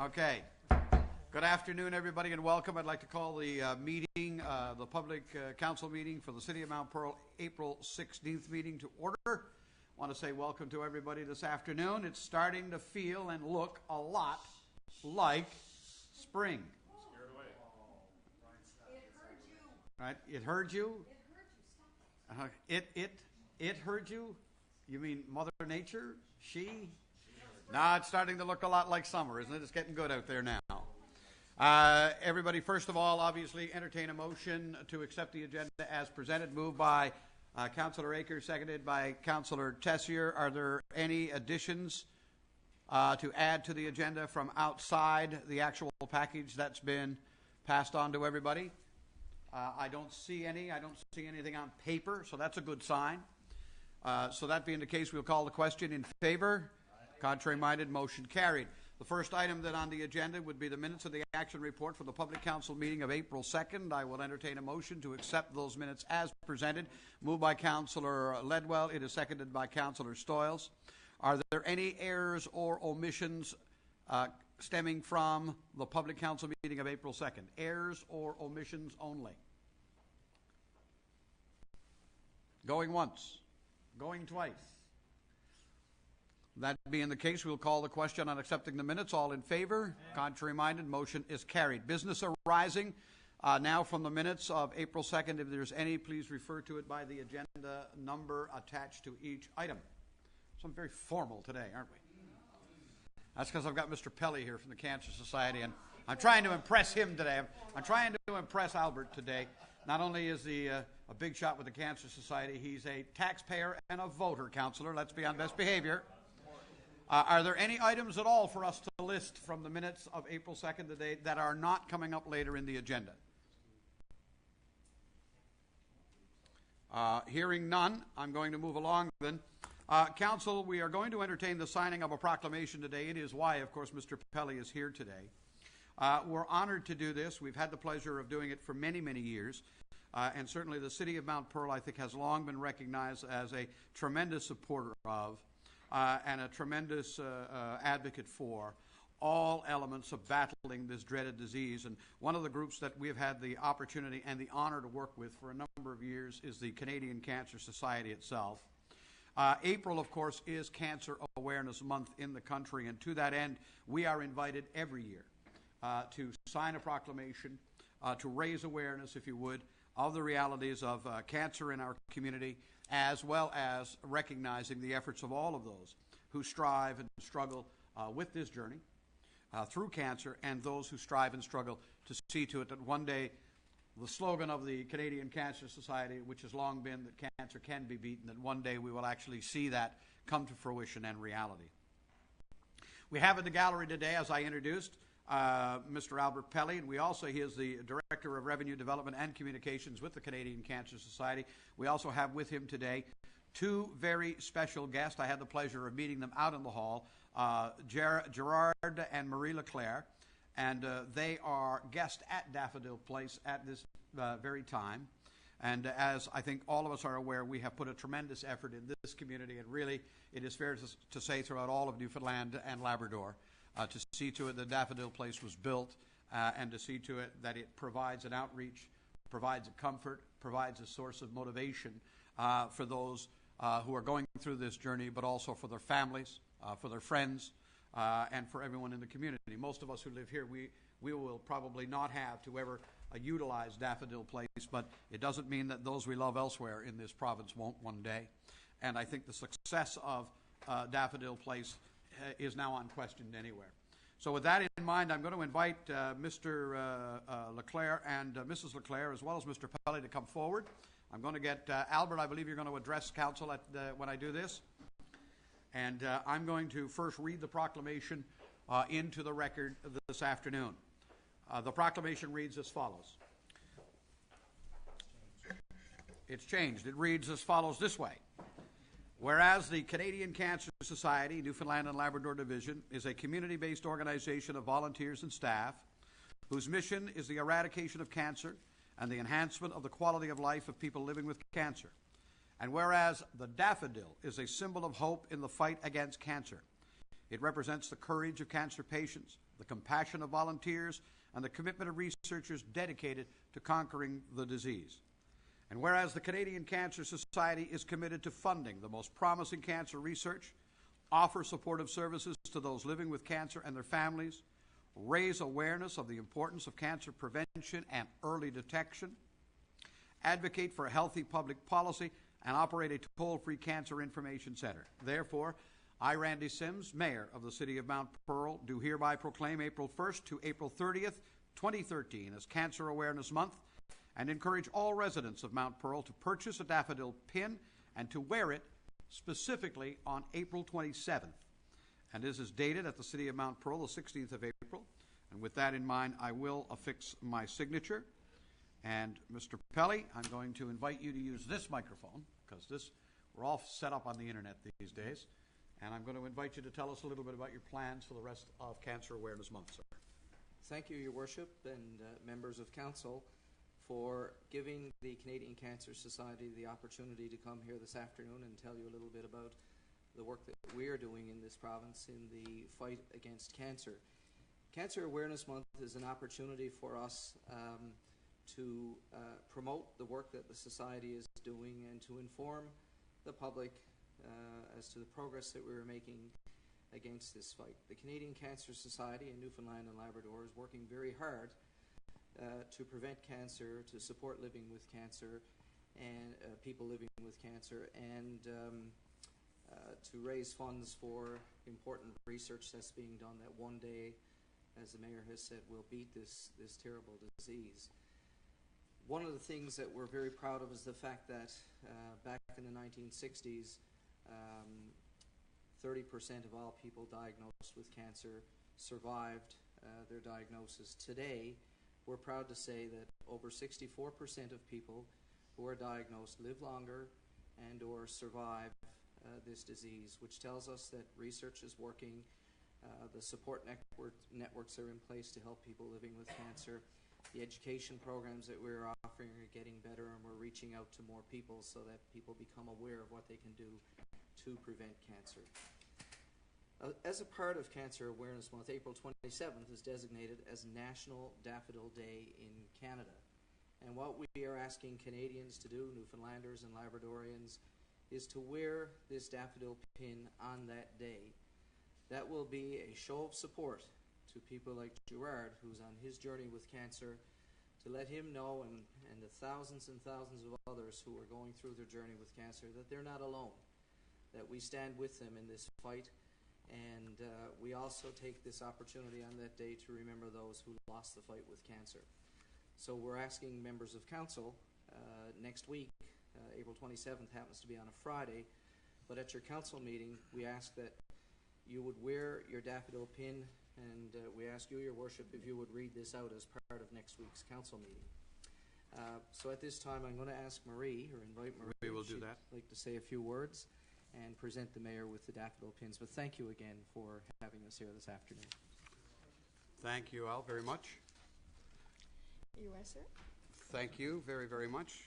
Okay. Good afternoon, everybody, and welcome. I'd like to call the meeting, the public council meeting for the City of Mount Pearl, April 16th meeting to order. I want to say welcome to everybody this afternoon. It's starting to feel and look a lot like spring. Scared away. Right? It heard you? It heard you? You mean Mother Nature? She? No, it's starting to look a lot like summer, isn't it? It's getting good out there now. Everybody, first of all, obviously entertain a motion to accept the agenda as presented. Moved by Councillor Akers, seconded by Councillor Tessier. Are there any additions to add to the agenda from outside the actual package that's been passed on to everybody? I don't see any. I don't see anything on paper, so that's a good sign. So that being the case, we'll call the question. In favor? Contrary-minded, motion carried. The first item then on the agenda would be the minutes of the action report for the public council meeting of April 2nd. I will entertain a motion to accept those minutes as presented. Moved by Councillor Ledwell. It is seconded by Councillor Stoyles. Are there any errors or omissions stemming from the public council meeting of April 2nd? Errors or omissions only? Going once. Going twice. That being the case, we'll call the question on accepting the minutes. All in favor? Contrary-minded, motion is carried. Business arising now from the minutes of April 2nd. If there's any, please refer to it by the agenda number attached to each item. So I'm very formal today, aren't we? That's because I've got Mr. Pelly here from the Cancer Society, and I'm trying to impress him today. I'm trying to impress Albert today. Not only is he a big shot with the Cancer Society, he's a taxpayer and a voter, Councillor. Let's be on best behavior. Are there any items at all for us to list from the minutes of April 2nd today that are not coming up later in the agenda? Hearing none, I'm going to move along then. Council, we are going to entertain the signing of a proclamation today. It is why, of course, Mr. Pelly is here today. We're honored to do this. We've had the pleasure of doing it for many, many years. And certainly the City of Mount Pearl, I think, has long been recognized as a tremendous supporter of and a tremendous advocate for all elements of battling this dreaded disease. And one of the groups that we've had the opportunity and the honor to work with for a number of years is the Canadian Cancer Society itself. April, of course, is Cancer Awareness Month in the country, and to that end, we are invited every year to sign a proclamation, to raise awareness, if you would, of the realities of cancer in our community, as well as recognizing the efforts of all of those who strive and struggle with this journey through cancer, and those who strive and struggle to see to it that one day the slogan of the Canadian Cancer Society, which has long been that cancer can be beaten, that one day we will actually see that come to fruition and reality. We have in the gallery today, as I introduced, Mr. Albert Pelly, and he is the Director of Revenue Development and Communications with the Canadian Cancer Society. We also have with him today two very special guests. I had the pleasure of meeting them out in the hall, Gerard and Marie Leclerc, and they are guests at Daffodil Place at this very time. And as I think all of us are aware, we have put a tremendous effort in this community, and really it is fair to say throughout all of Newfoundland and Labrador, to see to it that Daffodil Place was built and to see to it that it provides an outreach, provides a comfort, provides a source of motivation for those who are going through this journey, but also for their families, for their friends, and for everyone in the community. Most of us who live here, we will probably not have to ever utilize Daffodil Place, but it doesn't mean that those we love elsewhere in this province won't one day. And I think the success of Daffodil Place is now unquestioned anywhere. So with that in mind, I'm going to invite Mr. Leclerc and Mrs. Leclerc, as well as Mr. Pelly, to come forward. I'm going to get Albert, I believe you're going to address council when I do this. And I'm going to first read the proclamation into the record this afternoon. The proclamation reads as follows. It's changed. It reads as follows this way. Whereas the Canadian Cancer Society, Newfoundland and Labrador Division, is a community-based organization of volunteers and staff whose mission is the eradication of cancer and the enhancement of the quality of life of people living with cancer. And whereas the daffodil is a symbol of hope in the fight against cancer, it represents the courage of cancer patients, the compassion of volunteers, and the commitment of researchers dedicated to conquering the disease. And whereas the Canadian Cancer Society is committed to funding the most promising cancer research, offer supportive services to those living with cancer and their families, raise awareness of the importance of cancer prevention and early detection, advocate for a healthy public policy, and operate a toll-free cancer information center. Therefore, I, Randy Sims, Mayor of the City of Mount Pearl, do hereby proclaim April 1st to April 30th, 2013 as Cancer Awareness Month, and encourage all residents of Mount Pearl to purchase a daffodil pin and to wear it specifically on April 27th. And this is dated at the City of Mount Pearl, the 16th of April. And with that in mind, I will affix my signature. And Mr. Pelly, I'm going to invite you to use this microphone, because we're all set up on the internet these days. And I'm going to invite you to tell us a little bit about your plans for the rest of Cancer Awareness Month, sir. Thank you, Your Worship, and members of Council, for giving the Canadian Cancer Society the opportunity to come here this afternoon and tell you a little bit about the work that we are doing in this province in the fight against cancer. Cancer Awareness Month is an opportunity for us to promote the work that the Society is doing and to inform the public as to the progress that we are making against this fight. The Canadian Cancer Society in Newfoundland and Labrador is working very hard to prevent cancer, to support living with cancer, and people living with cancer, and to raise funds for important research that's being done that one day, as the Mayor has said, will beat this terrible disease. One of the things that we're very proud of is the fact that back in the 1960s, 30% of all people diagnosed with cancer survived their diagnosis. Today, we're proud to say that over 64% of people who are diagnosed live longer and or survive this disease, which tells us that research is working, the support networks are in place to help people living with cancer. The education programs that we're offering are getting better, and we're reaching out to more people so that people become aware of what they can do to prevent cancer. As a part of Cancer Awareness Month, April 27th is designated as National Daffodil Day in Canada. And what we are asking Canadians to do, Newfoundlanders and Labradorians, is to wear this daffodil pin on that day. That will be a show of support to people like Gerard, who's on his journey with cancer, to let him know, and the thousands and thousands of others who are going through their journey with cancer, that they're not alone, that we stand with them in this fight. And we also take this opportunity on that day to remember those who lost the fight with cancer. So we're asking members of Council next week, April 27th happens to be on a Friday, but at your Council meeting we ask that you would wear your daffodil pin, and we ask you, Your Worship, if you would read this out as part of next week's Council meeting. So at this time I'm going to ask Marie, or invite Marie. We will do that. She'd like to say a few words and present the Mayor with the daffodil pins. But thank you again for having us here this afternoon. Thank you all very much. You are, sir. Thank you very, very much.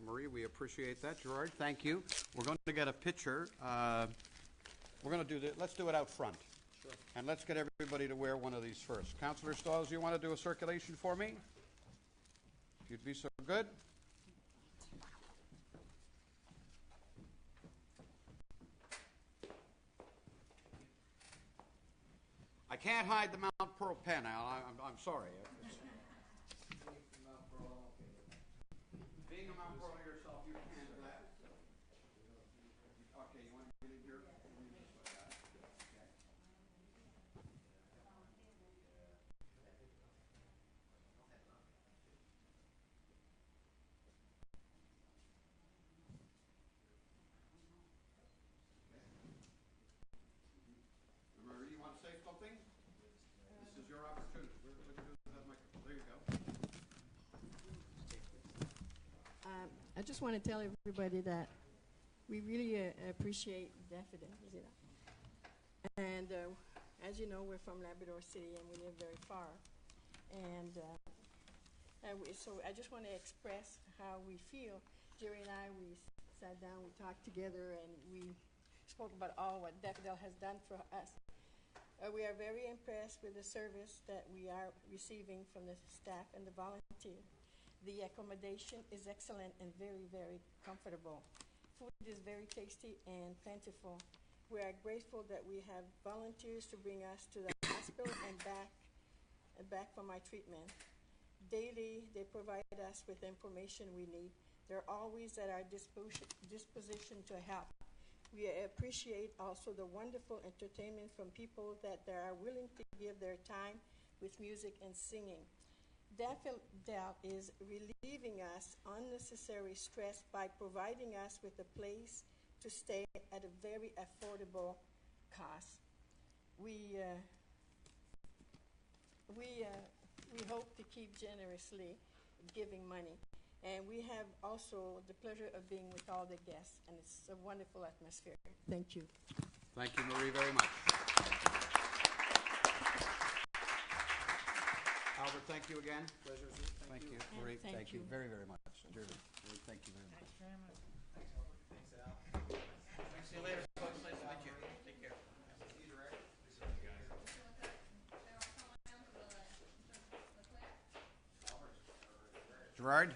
Marie, we appreciate that. Gerard, thank you. We're going to get a picture. We're going to do this. Let's do it out front. Sure. And let's get everybody to wear one of these first. Councillor Stiles, you want to do a circulation for me? If you'd be so good. I can't hide the Mount Pearl pen, Al. I'm sorry. Being a Mount Pearl yourself, you can't do that. Okay, you want to get in here? Marie, you want to say something? This is your opportunity. We're going to do that microphone. There you go. I just want to tell everybody that we really appreciate daffodil. And as you know, we're from Labrador City and we live very far. And so I just want to express how we feel. Jerry and I, we sat down, we talked together, and we spoke about all what daffodil has done for us. We are very impressed with the service that we are receiving from the staff and the volunteer. The accommodation is excellent and very, very comfortable. Food is very tasty and plentiful. We are grateful that we have volunteers to bring us to the hospital and back from our treatment. Daily, they provide us with information we need. They're always at our disposition to help. We appreciate also the wonderful entertainment from people that they are willing to give their time with music and singing. Daffodil is relieving us unnecessary stress by providing us with a place to stay at a very affordable cost. We hope to keep generously giving money. And we have also the pleasure of being with all the guests, and it's a wonderful atmosphere. Thank you. Thank you, Marie, very much. Albert, thank you again. Pleasure. Thank you, And Marie. thank Thank you you. very, very much. Dearly. Marie, thank you very much. Thanks, Al. See you later, folks. Nice to meet you. Take care. Gerard?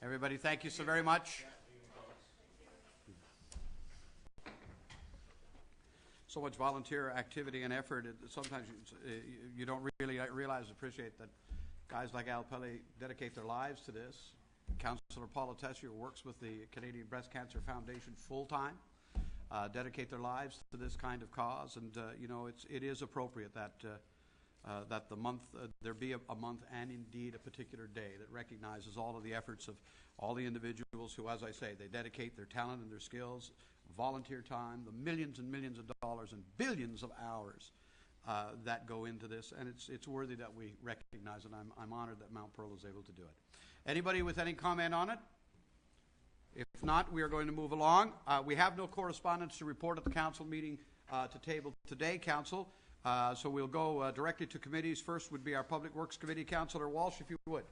Everybody, thank you so very much. So much volunteer activity and effort. Sometimes you don't really appreciate that guys like Al Pelley dedicate their lives to this. Councillor Paula Tessier works with the Canadian Breast Cancer Foundation full-time, dedicate their lives to this kind of cause. And, it is appropriate that the month, there be a month and indeed a particular day that recognizes all of the efforts of all the individuals who, as I say, they dedicate their talent and their skills, volunteer time, the millions and millions of dollars and billions of hours that go into this. And it's worthy that we recognize it. I'm honored that Mount Pearl is able to do it. Anybody with any comment on it? If not, we are going to move along. We have no correspondence to report at the council meeting to table today, Council. So we'll go directly to committees. First would be our Public Works Committee. Councillor Walsh, if you would.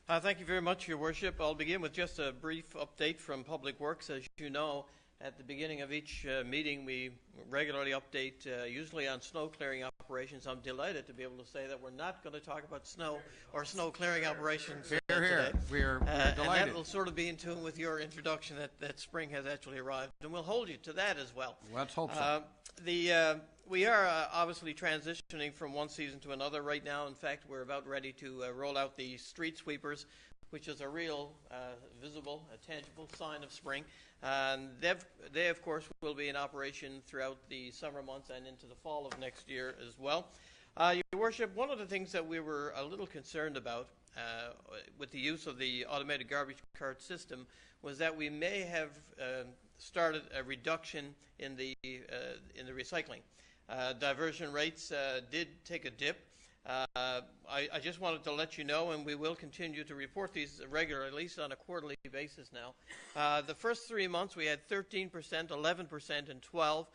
Thank you very much, Your Worship. I'll begin with just a brief update from Public Works. As you know, at the beginning of each meeting, we regularly update, usually on snow clearing operations. I'm delighted to be able to say that we're not going to talk about snow or snow clearing operations today. We're And delighted. that will sort of be in tune with your introduction that spring has actually arrived, and we'll hold you to that as well. Let's hope so. We are obviously transitioning from one season to another right now. In fact, we're about ready to roll out the street sweepers, which is a real visible, a tangible sign of spring. And they, of course, will be in operation throughout the summer months and into the fall of next year as well. Your Worship, one of the things that we were a little concerned about with the use of the automated garbage cart system was that we may have started a reduction in the recycling. Diversion rates did take a dip. I just wanted to let you know, and we will continue to report these regularly, at least on a quarterly basis now. The first 3 months we had 13%, 11%, and 12%.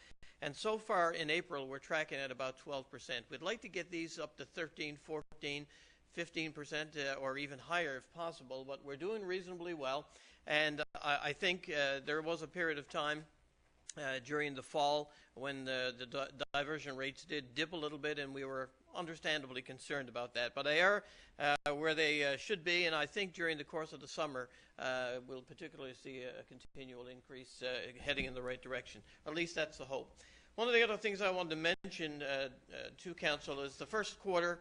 And so far in April, we're tracking at about 12%. We'd like to get these up to 13, 14, 15%, or even higher if possible, but we're doing reasonably well. And I think there was a period of time during the fall when the diversion rates did dip a little bit, and we were understandably concerned about that. But they are where they should be, and I think during the course of the summer we'll particularly see a continual increase heading in the right direction. At least that's the hope. One of the other things I wanted to mention to Council is the first quarter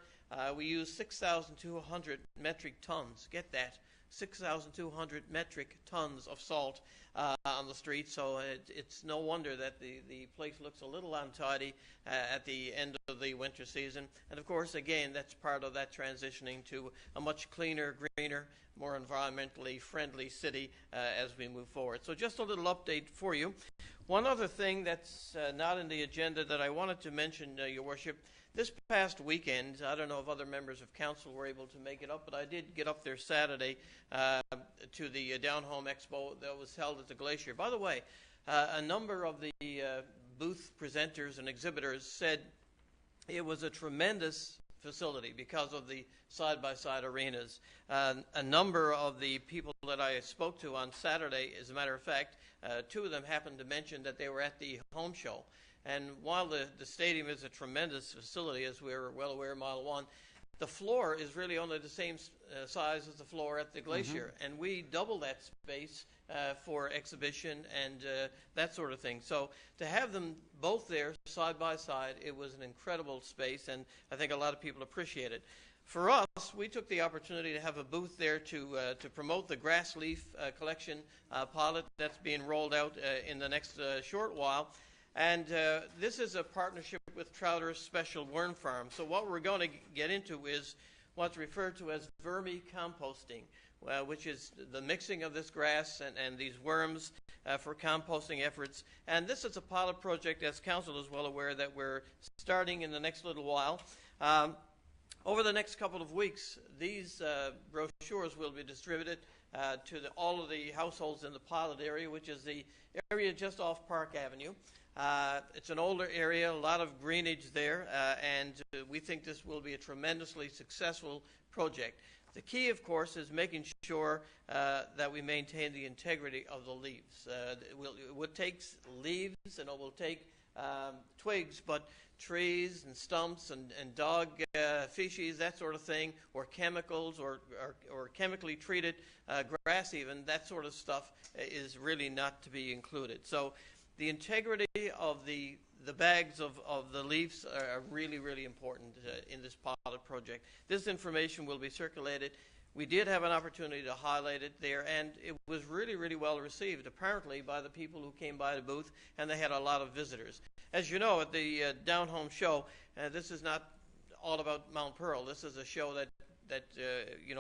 we used 6,200 metric tons. Get that. 6,200 metric tons of salt on the street, so it's no wonder that the place looks a little untidy at the end of the winter season. And of course, again, that's part of that transitioning to a much cleaner, greener, more environmentally friendly city as we move forward. So just a little update for you. One other thing that's not in the agenda that I wanted to mention, Your Worship, this past weekend, I don't know if other members of council were able to make it up, but I did get up there Saturday to the Down Home Expo that was held at the Glacier. By the way, a number of the booth presenters and exhibitors said it was a tremendous facility because of the side-by-side arenas. A number of the people that I spoke to on Saturday, as a matter of fact, two of them happened to mention that they were at the home show. And while the stadium is a tremendous facility, as we're well aware, Mile 1, the floor is really only the same size as the floor at the Glacier. And we double that space for exhibition and that sort of thing. So to have them both there side by side, it was an incredible space, and I think a lot of people appreciate it. For us, we took the opportunity to have a booth there to promote the grass leaf collection pilot that's being rolled out in the next short while. And this is a partnership with Trouter's Special Worm Farm. So what we're going to get into is what's referred to as vermicomposting, which is the mixing of this grass and these worms for composting efforts. And this is a pilot project, as Council is well aware, that we're starting in the next little while. Over the next couple of weeks, these brochures will be distributed to all of the households in the pilot area, which is the area just off Park Avenue. It's an older area, a lot of greenage there, and we think this will be a tremendously successful project. The key, of course, is making sure that we maintain the integrity of the leaves. It will take leaves and it will take twigs, but trees and stumps and dog feces, that sort of thing, or chemicals or chemically treated grass even, that sort of stuff is really not to be included. So the integrity of the bags of the leaves are really, really important in this pilot project. This information will be circulated. We did have an opportunity to highlight it there, and it was really, really well received, apparently, by the people who came by the booth, and they had a lot of visitors. As you know, at the Down Home Show, this is not all about Mount Pearl. This is a show that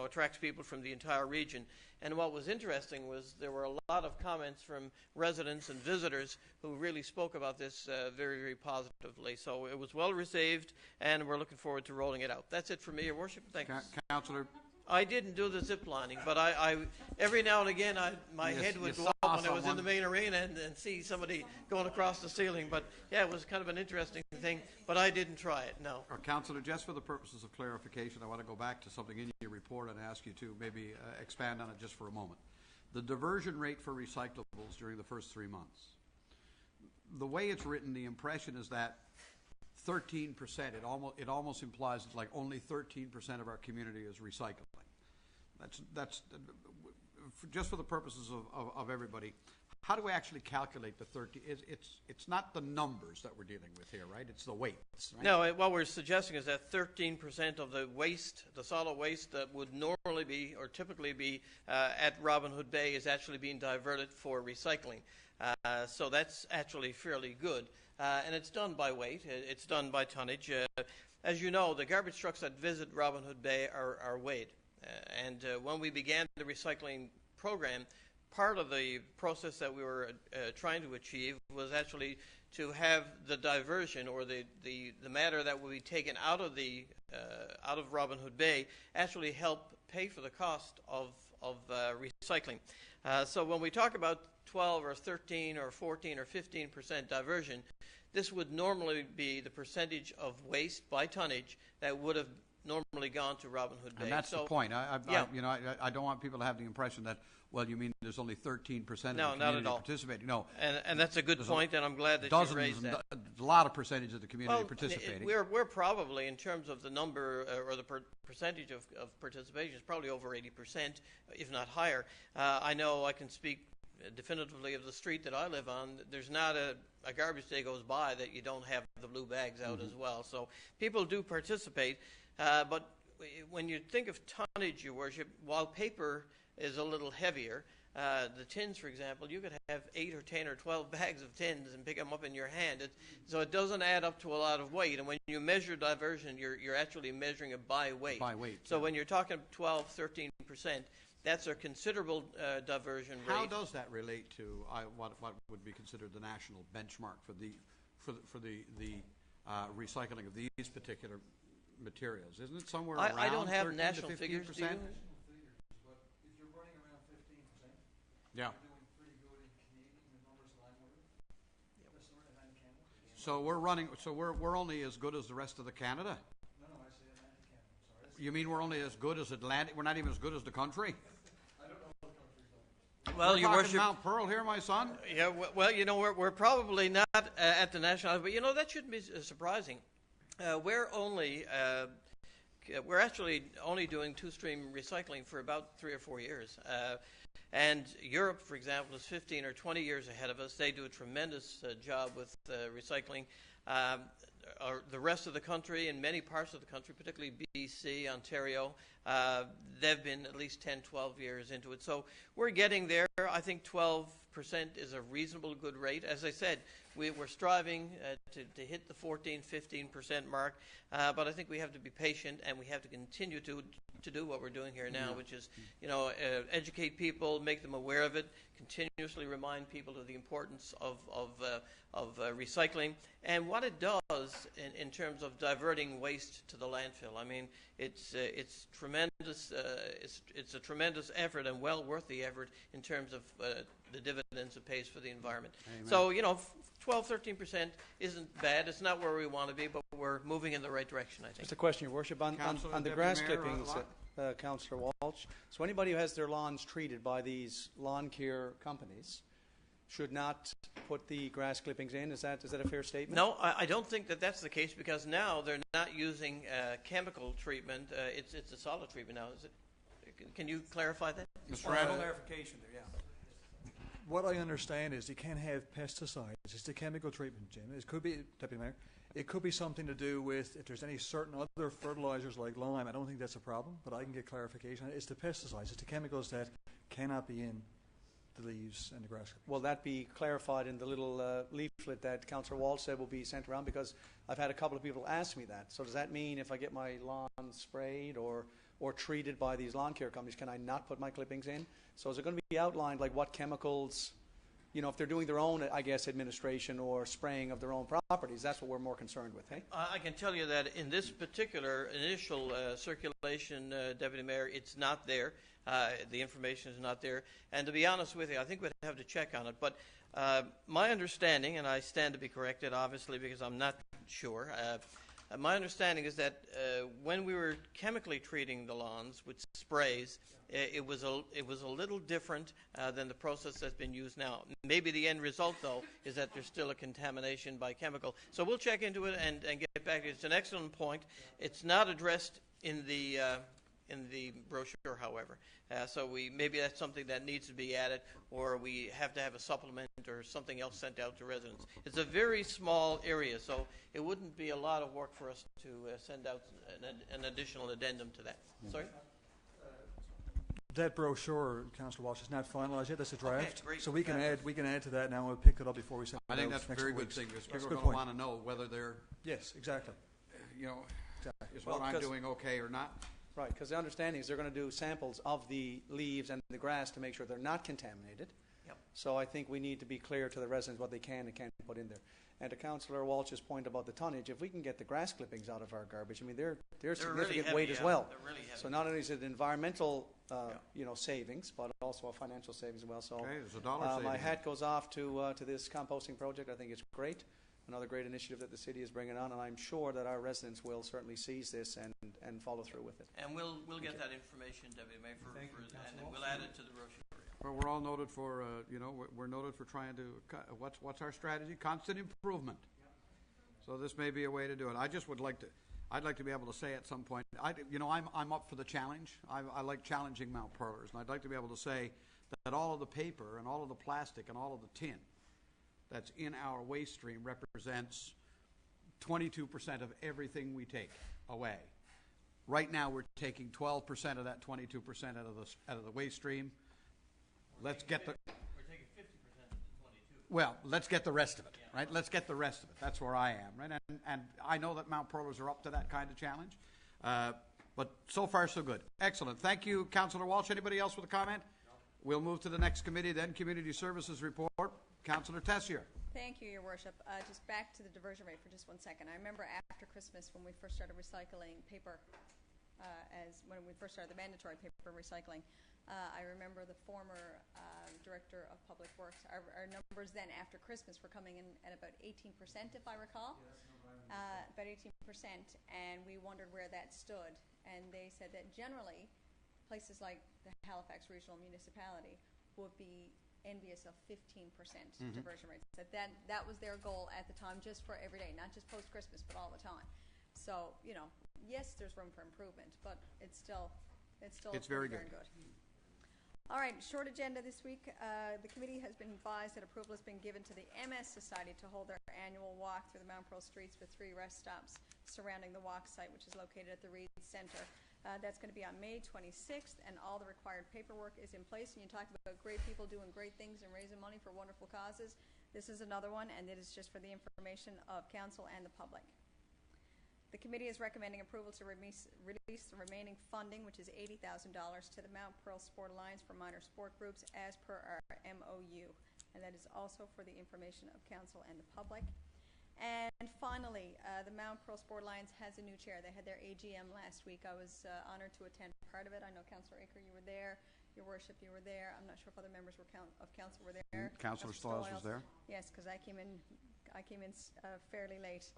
attracts people from the entire region. And what was interesting was there were a lot of comments from residents and visitors who really spoke about this very, very positively. So it was well received, and we're looking forward to rolling it out. That's it for me, Your Worship. Thanks. Councillor. I didn't do the zip lining, but I every now and again my head would go up when I was in the main arena and see somebody going across the ceiling. But yeah, it was kind of an interesting thing, but I didn't try it, no. Councillor, just for the purposes of clarification, I want to go back to something in your report and ask you to maybe expand on it just for a moment. The diversion rate for recyclables during the first 3 months. The way it's written, the impression is that 13%, it almost implies that like only 13% of our community is recycling. That's just for the purposes of everybody. How do we actually calculate the 13? It's not the numbers that we're dealing with here, right? It's the weights, right? No, what we're suggesting is that 13% of the waste, the solid waste that would normally be or typically be at Robin Hood Bay is actually being diverted for recycling. So that's actually fairly good. And it's done by weight. It's done by tonnage. As you know, the garbage trucks that visit Robin Hood Bay are weighed. And when we began the recycling program, part of the process that we were trying to achieve was actually to have the diversion or the matter that will be taken out of Robin Hood Bay actually help pay for the cost of recycling. So when we talk about 12 or 13 or 14 or 15% diversion, this would normally be the percentage of waste by tonnage that would have normally gone to RobinOd Bay. And that's the point. I don't want people to have the impression that, well, you mean there's only 13% of the community not at all. participating. No. And that's a good point, and I'm glad that you raised that. A lot of percentage of the community participating. We're probably, in terms of the number or the percentage of participation, is probably over 80%, if not higher. I know I can speak definitively of the street that I live on. There's not a garbage day goes by that you don't have the blue bags out as well. So people do participate, but when you think of tonnage, Your Worship, while paper is a little heavier, the tins, for example, you could have 8 or 10 or 12 bags of tins and pick them up in your hand. So it doesn't add up to a lot of weight. And when you measure diversion, you're actually measuring it by weight. By weight. So when you're talking 12, 13%, that's a considerable diversion rate. How does that relate to what would be considered the national benchmark for the recycling of these particular materials? Isn't it somewhere around 13 I don't have 13 national to 15%? figures. Do you? But if you're running around 15%, Yeah. you're doing pretty good in Canadian, the numbers that I'm aware of. That's the right hand Canada. So we're running. So we're only as good as the rest of the Canada. No, I say that. You mean we're only as good as Atlantic? We're not even as good as the country? Well, We're Your talking Worship, Mount Pearl here, my son. yeah, well, you know, we're probably not at the national, but you know that shouldn't be surprising. We're actually only doing two-stream recycling for about 3 or 4 years. And Europe, for example, is 15 or 20 years ahead of us. They do a tremendous job with recycling. The rest of the country, in many parts of the country, particularly BC, Ontario, they've been at least 10, 12 years into it. So we're getting there. I think 12% is a reasonable good rate. As I said, we're striving to hit the 14, 15% mark, but I think we have to be patient and we have to continue to do what we're doing here now, which is, educate people, make them aware of it, continuously remind people of the importance of recycling and what it does in terms of diverting waste to the landfill. I mean, it's tremendous. It's a tremendous effort and well worth the effort in terms of the dividends it pays for the environment. Amen. So 12, 13% isn't bad. It's not where we want to be, but we're moving in the right direction, I think. Just a question, Your Worship, on Councillor, the Deputy grass Mayor, clippings, Councillor Walsh. So anybody who has their lawns treated by these lawn care companies should not put the grass clippings in. Is that a fair statement? No, I don't think that that's the case because now they're not using chemical treatment. It's a solid treatment now. Is it? Can you clarify that? Mr. Randall? Clarification there, yeah. What I understand is you can't have pesticides. It's the chemical treatment, Jim. It could be, Deputy Mayor, it could be something to do with if there's any certain other fertilizers like lime. I don't think that's a problem, but I can get clarification. It's the pesticides. It's the chemicals that cannot be in the leaves and the grass. Will that be clarified in the little leaflet that Councillor Walsh said will be sent around? Because I've had a couple of people ask me that. So does that mean if I get my lawn sprayed or treated by these lawn care companies, can I not put my clippings in? So is it going to be outlined like what chemicals, if they're doing their own, I guess, administration or spraying of their own properties? That's what we're more concerned with, hey? I can tell you that in this particular initial circulation, Deputy Mayor, it's not there. The information is not there. And to be honest with you, I think we'd have to check on it. But my understanding, and I stand to be corrected, obviously, because I'm not sure, my understanding is that when we were chemically treating the lawns with sprays, it was a little different than the process that's been used now. Maybe the end result, though, is that there's still a contamination by chemical. So we'll check into it and get back to you. It's an excellent point. It's not addressed in the brochure, however. So maybe that's something that needs to be added, or we have to have a supplement or something else sent out to residents. It's a very small area, so it wouldn't be a lot of work for us to send out an additional addendum to that. Sorry? That brochure, Councillor Walsh, is not finalised yet. That's a draft. great. So we can add to that now. We'll pick it up before we send it I think out that's a next very week. good thing because That's a people are good going to point. want to know whether they're, Yes, exactly. is Well, what I'm 'cause- doing okay or not. Right, because the understanding is they're going to do samples of the leaves and the grass to make sure they're not contaminated. Yep. So I think we need to be clear to the residents what they can and can't put in there. And to Councillor Walsh's point about the tonnage, if we can get the grass clippings out of our garbage, I mean, they're significant really heavy, weight as yeah. well. They're really heavy. So not only is it environmental, savings, but also a financial savings as well. So Okay, there's a dollar saving. my hat goes off to this composting project. I think it's great. Another great initiative that the city is bringing on, and I'm sure that our residents will certainly seize this and follow through with it. And we'll get that information, Deputy Mayor, and we'll add it to the brochure. Well, we're all noted for, we're noted for trying to, what's our strategy? Constant improvement. So this may be a way to do it. I'd like to be able to say at some point, I'm up for the challenge. I like challenging Mount Pearlers, and I'd like to be able to say that all of the paper and all of the plastic and all of the tin that's in our waste stream represents 22% of everything we take away. Right now, we're taking 12% of that 22% out of the waste stream. Let's get the. We're taking 50% of the 22. Well, let's get the rest of it, right? Let's get the rest of it. That's where I am, right? And I know that Mount Pearlers are up to that kind of challenge. But so far, so good. Excellent. Thank you, Councillor Walsh. Anybody else with a comment? No. We'll move to the next committee then, Community Services Report. Councillor Tessier. Thank you, Your Worship. Just back to the diversion rate for just 1 second. I remember after Christmas when we first started recycling paper, when we first started the mandatory paper recycling, I remember the former Director of Public Works, our numbers then after Christmas were coming in at about 18%, if I recall. About 18%, and we wondered where that stood. And they said that generally, places like the Halifax Regional Municipality would be envious of 15% diversion rates. That was their goal at the time, just for every day, not just post-Christmas, but all the time. So, yes, there's room for improvement, but it's very darn good. All right, short agenda this week. The committee has been advised that approval has been given to the MS Society to hold their annual walk through the Mount Pearl streets with 3 rest stops surrounding the walk site, which is located at the Reed Center. That's going to be on May 26th, and all the required paperwork is in place. And you talk about great people doing great things and raising money for wonderful causes. This is another one, and it is just for the information of council and the public. The committee is recommending approval to release the remaining funding, which is $80,000, to the Mount Pearl Sport Alliance for minor sport groups as per our MOU. And that is also for the information of council and the public. And finally, the Mount Pearl Sport Alliance has a new chair. They had their AGM last week. I was honored to attend part of it. I know Councillor Aker, you were there. Your Worship, you were there. I'm not sure if other members of council were there. Councillor Stoyles was there. Yes, because I came in fairly late.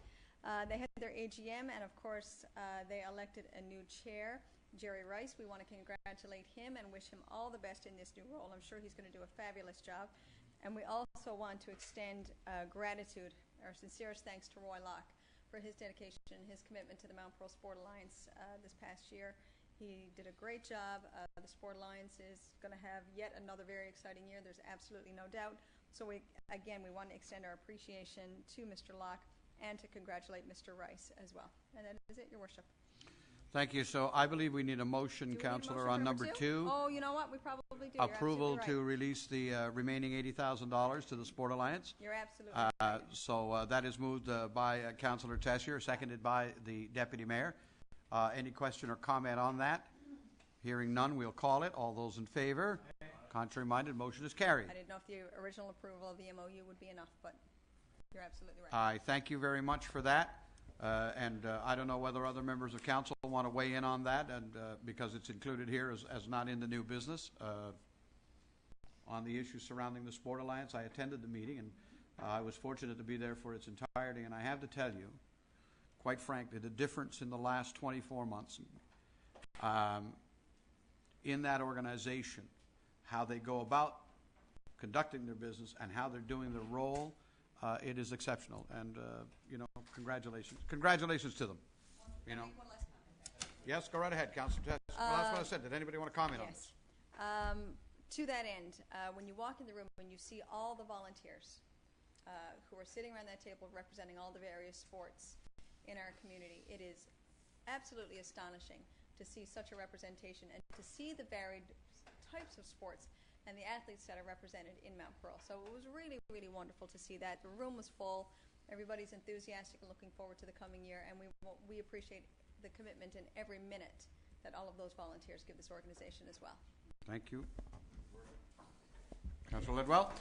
They had their AGM, and of course, they elected a new chair, Jerry Rice. We want to congratulate him and wish him all the best in this new role. I'm sure he's going to do a fabulous job. And we also want to extend gratitude, our sincerest thanks to Roy Locke for his dedication and his commitment to the Mount Pearl Sport Alliance this past year. He did a great job. The Sport Alliance is going to have yet another very exciting year. There's absolutely no doubt. So we want to extend our appreciation to Mr. Locke and to congratulate Mr. Rice as well. And that is it, Your Worship. Thank you. So I believe we need a motion, Councillor, on number 2. Oh, you know what? We probably do. Approval You're to absolutely right. release the remaining $80,000 to the Sport Alliance. You're absolutely right. So that is moved by Councillor Tessier, seconded by the Deputy Mayor. Any question or comment on that? Hearing none, we'll call it. All those in favor? Contrary minded, motion is carried. I didn't know if the original approval of the MOU would be enough, but you're absolutely right. I thank you very much for that. And I don't know whether other members of council want to weigh in on that, and because it's included here as not in the new business. On the issues surrounding the Sport Alliance, I attended the meeting, and I was fortunate to be there for its entirety, and I have to tell you, quite frankly, the difference in the last 24 months in that organization, how they go about conducting their business and how they're doing their role, it is exceptional. And, congratulations. Congratulations to them. One last comment. Yes, go right ahead, Councillor Tess. Well, that's what I said. Did anybody want to comment on this? To that end, when you walk in the room and you see all the volunteers who are sitting around that table representing all the various sports in our community, it is absolutely astonishing to see such a representation and to see the varied types of sports and the athletes that are represented in Mount Pearl. So it was really, really wonderful to see that. The room was full. Everybody's enthusiastic and looking forward to the coming year, and we appreciate the commitment in every minute that all of those volunteers give this organization as well. Thank you. Councillor Lidwell?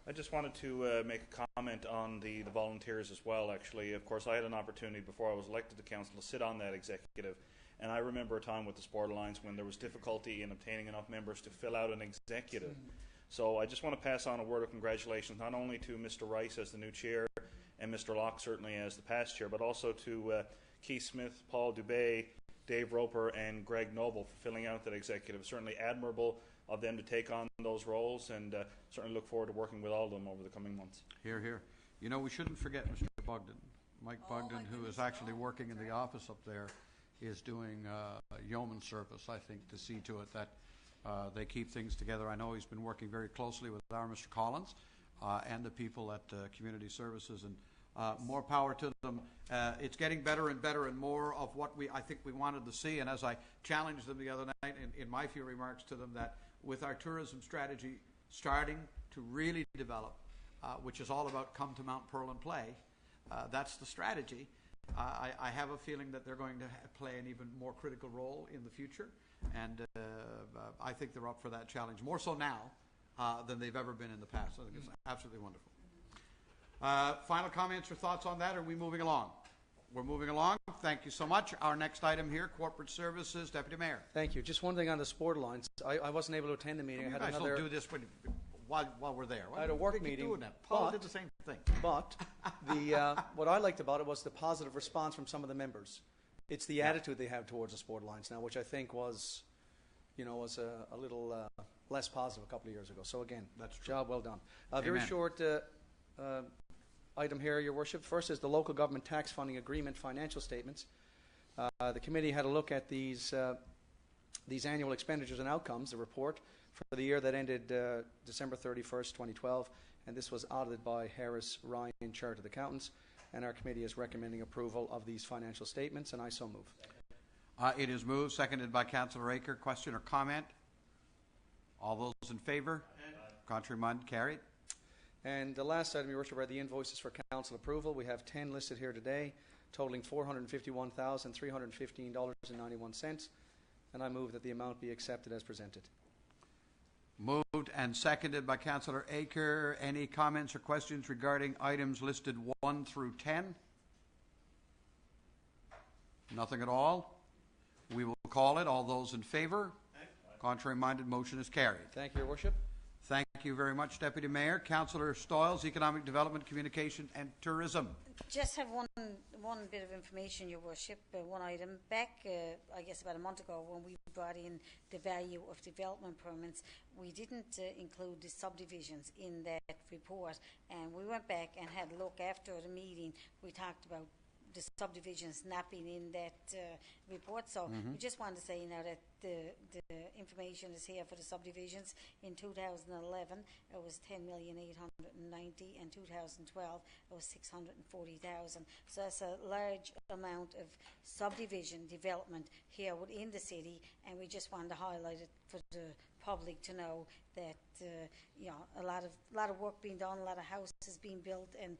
I just wanted to make a comment on the volunteers as well, actually. Of course, I had an opportunity before I was elected to council to sit on that executive, and I remember a time with the Sport Alliance when there was difficulty in obtaining enough members to fill out an executive. So I just want to pass on a word of congratulations, not only to Mr. Rice as the new chair, and Mr. Locke certainly as the past chair, but also to Keith Smith, Paul Dubé, Dave Roper, and Greg Noble for filling out that executive. Certainly admirable of them to take on those roles, and certainly look forward to working with all of them over the coming months. Hear, hear. We shouldn't forget Mr. Bogdan. Mike Bogdan, who is actually working in the office up there, is doing yeoman service, I think, to see to it that they keep things together. I know he's been working very closely with our Mr. Collins and the people at Community Services, and more power to them. It's getting better and better and more of what I think we wanted to see, and as I challenged them the other night in my few remarks to them, that with our tourism strategy starting to really develop, which is all about come to Mount Pearl and play, that's the strategy. I have a feeling that they're going to play an even more critical role in the future, and I think they're up for that challenge, more so now than they've ever been in the past. I think it's absolutely wonderful. Final comments or thoughts on that, or are we moving along? We're moving along. Thank you so much. Our next item here, Corporate Services, Deputy Mayor. Thank you. Just one thing on the sport lines. I wasn't able to attend the meeting. You I had guys another. don't do this while we're there. I had a work They keep meeting, doing that. Paul but- did the same thing. But what I liked about it was the positive response from some of the members. It's the attitude they have towards the sport lines now, which I think was a little less positive a couple of years ago. So again, That's true. job well done. A very Amen. short item here, Your Worship. First is the local government tax funding agreement financial statements. The committee had a look at these annual expenditures and outcomes, the report for the year that ended December 31st, 2012, and this was audited by Harris Ryan, Chartered Accountants, and our committee is recommending approval of these financial statements, and I so move. It is moved, seconded by Councillor Aker. Question or comment? All those in favor? Contrary minded, carried. And the last item, Your Worship, are the invoices for council approval. We have 10 listed here today, totaling $451,315.91, and I move that the amount be accepted as presented. Moved and seconded by Councillor Aker. Any comments or questions regarding items listed 1 through 10? Nothing at all. We will call it. All those in favor? Contrary minded, motion is carried. Thank you, Your Worship. Thank you very much, Deputy Mayor. Councillor Stoyles, Economic Development, Communication and Tourism. Just have one bit of information, Your Worship, one item. Back, I guess about a month ago, when we brought in the value of development permits, we didn't include the subdivisions in that report, and we went back and had a look after the meeting. We talked about the subdivisions not being in that report, so we just wanted to say now that the information is here for the subdivisions. In 2011 it was 10,890,000, and 2012 it was 640,000. So that's a large amount of subdivision development here within the city, and we just wanted to highlight it for the public to know that a lot of work being done, a lot of houses being built, and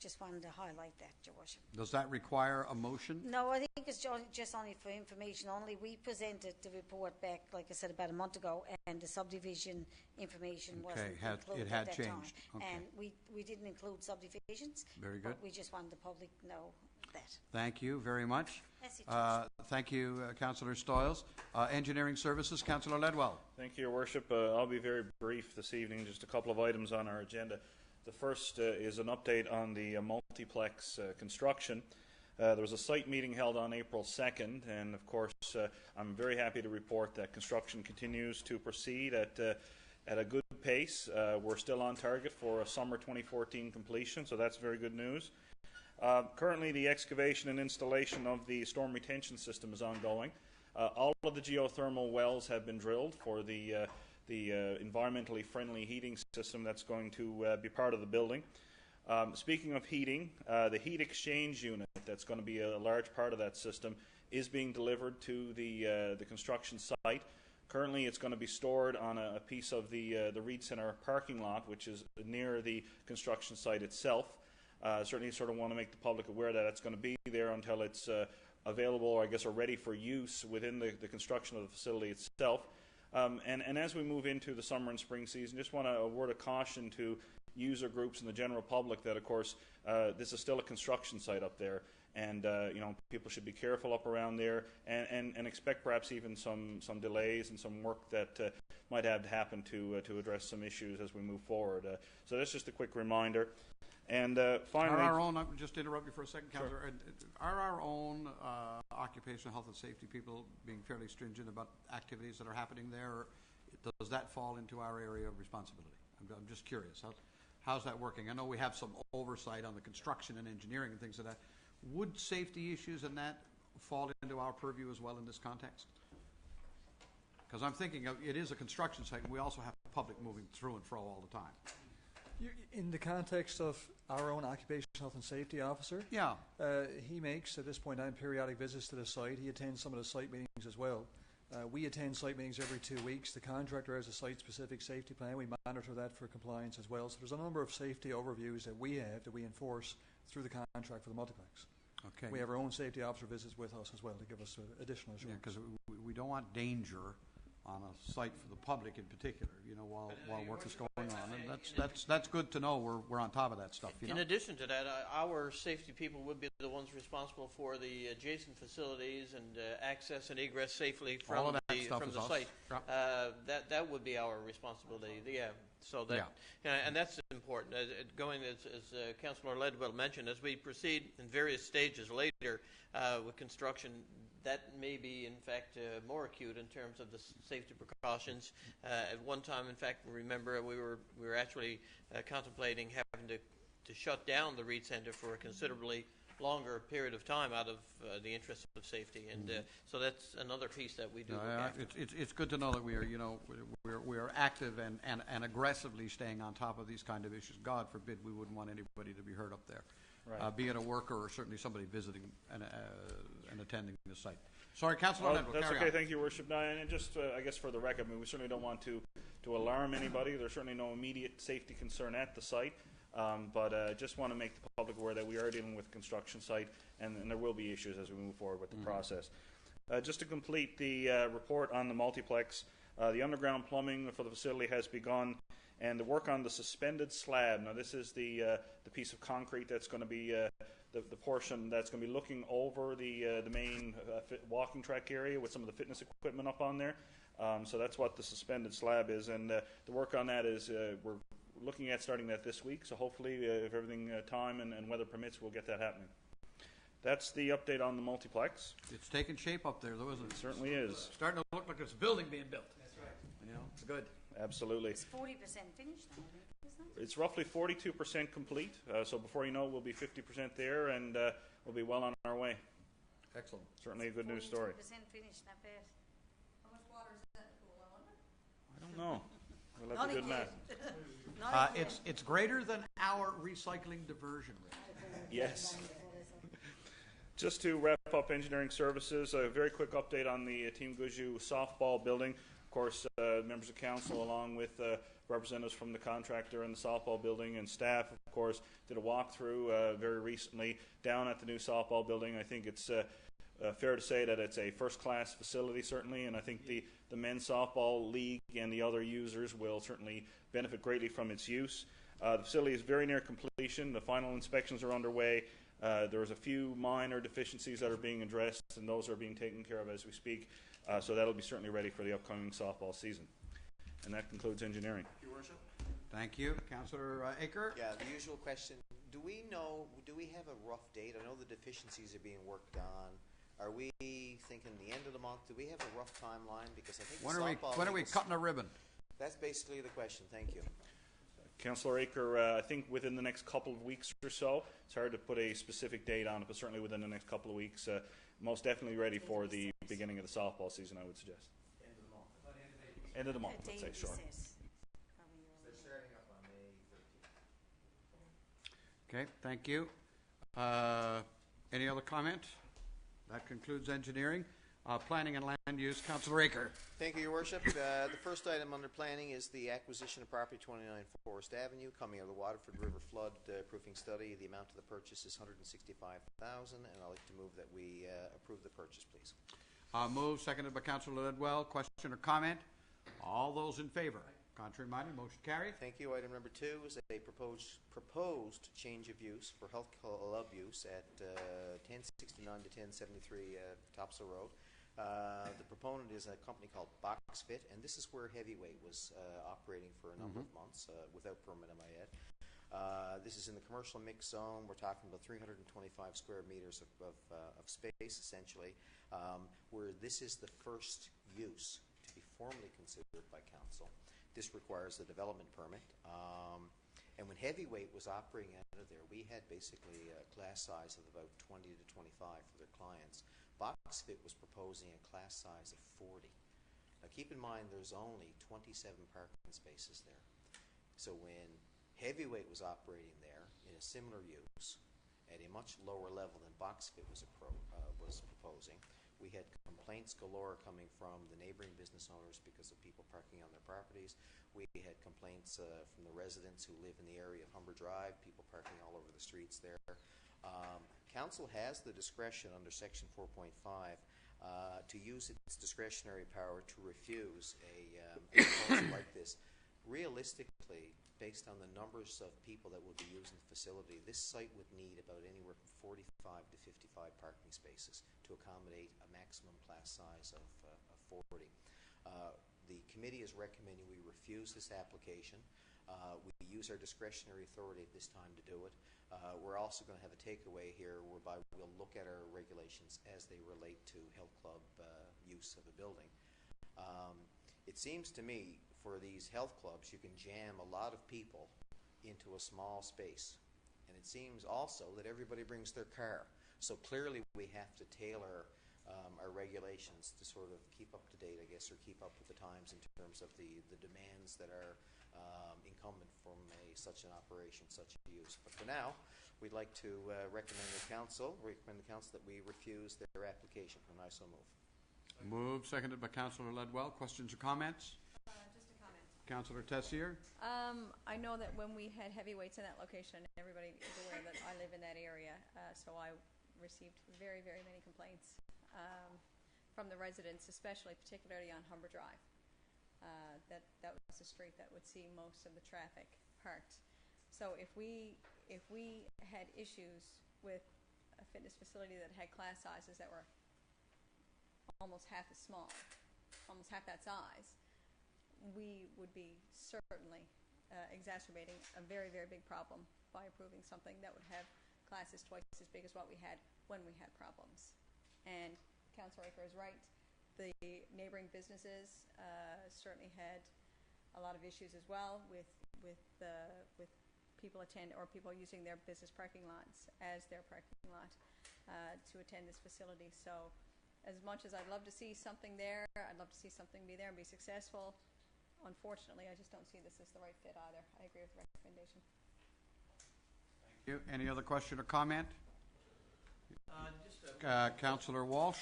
just wanted to highlight that, Your Worship. Does that require a motion? No, I think it's just only for information only. We presented the report back, like I said, about a month ago, and the subdivision information wasn't included it had at that changed. time. Okay. And we didn't include subdivisions. Very good. But we just wanted the public to know that. Thank you very much. That's it, Your Thank you, Councillor Stoyles. Engineering Services, Councillor Ledwell. Thank you, Your Worship. I'll be very brief this evening. Just a couple of items on our agenda. The first is an update on the multiplex construction. There was a site meeting held on April 2nd, and of course I'm very happy to report that construction continues to proceed at a good pace. We're still on target for a summer 2014 completion, so that's very good news. Currently the excavation and installation of the storm retention system is ongoing. All of the geothermal wells have been drilled for the environmentally friendly heating system that's going to be part of the building. Speaking of heating, the heat exchange unit that's going to be a large part of that system is being delivered to the construction site. Currently it's going to be stored on a piece of the Reed Centre parking lot, which is near the construction site itself. Certainly sort of want to make the public aware that it's going to be there until it's available, or I guess are ready for use within the construction of the facility itself. And as we move into the summer and spring season, just want a word of caution to user groups and the general public that, of course, this is still a construction site up there, and people should be careful up around there, and expect perhaps even some delays and some work that might have to happen to address some issues as we move forward. So that's just a quick reminder. And finally, I'll just interrupt you for a second, Councillor. Sure. Are our own occupational health and safety people being fairly stringent about activities that are happening there, or does that fall into our area of responsibility? I'm just curious. How's that working? I know we have some oversight on the construction and engineering and things like that. Would safety issues and that fall into our purview as well in this context? Because I'm thinking it is a construction site, and we also have the public moving through and fro all the time. In the context of our own occupational health and safety officer, yeah, he makes, at this point in time, periodic visits to the site. He attends some of the site meetings as well. We attend site meetings every 2 weeks. The contractor has a site-specific safety plan. We monitor that for compliance as well. So there's a number of safety overviews that we have that we enforce through the contract for the multiplex. Okay. We have our own safety officer visits with us as well to give us additional assurance. Yeah, because we don't want danger on a site for the public in particular, while work is going on, and that's good to know. We're on top of that stuff. You know? In addition to that, our safety people would be the ones responsible for the adjacent facilities and access and egress safely All from of that stuff from is the us. site. Yeah. That would be our responsibility. Yeah. So that and that's important. Going as Councillor Ledwell mentioned, as we proceed in various stages later with construction, that may be, in fact, more acute in terms of the safety precautions. At one time, in fact, remember we were actually contemplating having to shut down the Reed Centre for a considerably longer period of time out of the interest of safety, and so that's another piece that we do. Look after. It's good to know that we are, we are active and aggressively staying on top of these kind of issues. God forbid we wouldn't want anybody to be hurt up there. Right. Be it a worker or certainly somebody visiting and attending the site. Sorry, Councillor Ledwell, that's carry okay. on. Thank you, Worship. And just, I guess, for the record, I mean, we certainly don't want to alarm anybody. There's certainly no immediate safety concern at the site, but just want to make the public aware that we are dealing with a construction site, and there will be issues as we move forward with the process. Just to complete the report on the multiplex, the underground plumbing for the facility has begun. And the work on the suspended slab. Now, this is the piece of concrete that's going to be the portion that's going to be looking over the main walking track area with some of the fitness equipment up on there. So that's what the suspended slab is, and the work on that is we're looking at starting that this week. So hopefully, if everything time and weather permits, we'll get that happening. That's the update on the multiplex. It's taking shape up there, though, isn't it? It certainly is. Starting to look like there's a building being built. That's right. It's good. Absolutely. It's 40% finished now, isn't it? It's roughly 42% complete. So before you know it, we'll be 50% there, and we'll be well on our way. Excellent. Certainly a good news story. 42% finished, not bad. How much water is in that pool, I wonder? I don't know. We'll have the good math. It's greater than our recycling diversion rate. Yes. Just to wrap up engineering services, a very quick update on the Team Guju softball building. Of course, members of council, along with representatives from the contractor and the softball building and staff, of course, did a walkthrough very recently down at the new softball building. I think it's fair to say that it's a first-class facility, certainly, and I think the men's softball league and the other users will certainly benefit greatly from its use. The facility is very near completion. The final inspections are underway. There's a few minor deficiencies that are being addressed, and those are being taken care of as we speak. So that'll be certainly ready for the upcoming softball season. And that concludes engineering. Your Worship. Thank you. Councillor Aker? Yeah, the usual question. Do we have a rough date? I know the deficiencies are being worked on. Are we thinking the end of the month? Do we have a rough timeline? Because I think When are we cutting a ribbon? That's basically the question. Thank you. Councillor Aker, I think within the next couple of weeks or so. It's hard to put a specific date on it, but certainly within the next couple of weeks. Most definitely ready for the beginning of the softball season, I would suggest. End of the month. End of the month, let's say, sure. They're starting up on May 13th. Okay, thank you. Any other comment? That concludes engineering. Planning and land use, Councillor Aker. Thank you, Your Worship. The first item under planning is the acquisition of property 29 Forest Avenue, coming out of the Waterford River flood proofing study. The amount of the purchase is $165,000, and I'd like to move that we approve the purchase, please. Move, seconded by Councillor Ledwell. Question or comment? All those in favor? Contrary minded, motion carried. Thank you. Item number 2 is a proposed change of use for health club use at 1069 to 1073 Topsail Road. The proponent is a company called BoxFit, and this is where Heavyweight was operating for a number of months without permit, I might add. This is in the commercial mix zone. We're talking about 325 square meters of space, essentially, where this is the first use to be formally considered by council. This requires a development permit. And when Heavyweight was operating out of there, we had basically a class size of about 20 to 25 for their clients. BoxFit was proposing a class size of 40. Now keep in mind there's only 27 parking spaces there. So when Heavyweight was operating there in a similar use at a much lower level than BoxFit was proposing, we had complaints galore coming from the neighboring business owners because of people parking on their properties. We had complaints from the residents who live in the area of Humber Drive, people parking all over the streets there. Council has the discretion under Section 4.5 to use its discretionary power to refuse a proposal like this. Realistically, based on the numbers of people that will be using the facility, this site would need about anywhere from 45 to 55 parking spaces to accommodate a maximum class size of 40. The committee is recommending we refuse this application. We use our discretionary authority at this time to do it. We're also going to have a takeaway here whereby we'll look at our regulations as they relate to health club use of a building. It seems to me for these health clubs you can jam a lot of people into a small space. And it seems also that everybody brings their car. So clearly we have to tailor our regulations to sort of keep up to date, I guess, or keep up with the times in terms of the demands that are incumbent from such an operation, such a use. But for now, we'd like to recommend the council that we refuse their application, and I so move. Moved, seconded by Councillor Ledwell. Questions or comments? Just a comment. Councillor Tessier? I know that when we had heavyweights in that location, everybody is aware that I live in that area, so I received very, very many complaints from the residents, particularly on Humber Drive. That was the street that would see most of the traffic parked. So if we had issues with a fitness facility that had class sizes that were almost half as small, almost half that size, we would be certainly exacerbating a very, very big problem by approving something that would have classes twice as big as what we had when we had problems. And Councillor Aker is right. The neighboring businesses certainly had a lot of issues as well with people using their business parking lots as their parking lot to attend this facility. So as much as I'd love to see something there, I'd love to see something be there and be successful. Unfortunately, I just don't see this as the right fit either. I agree with the recommendation. Thank you. Any other question or comment? Councillor Walsh?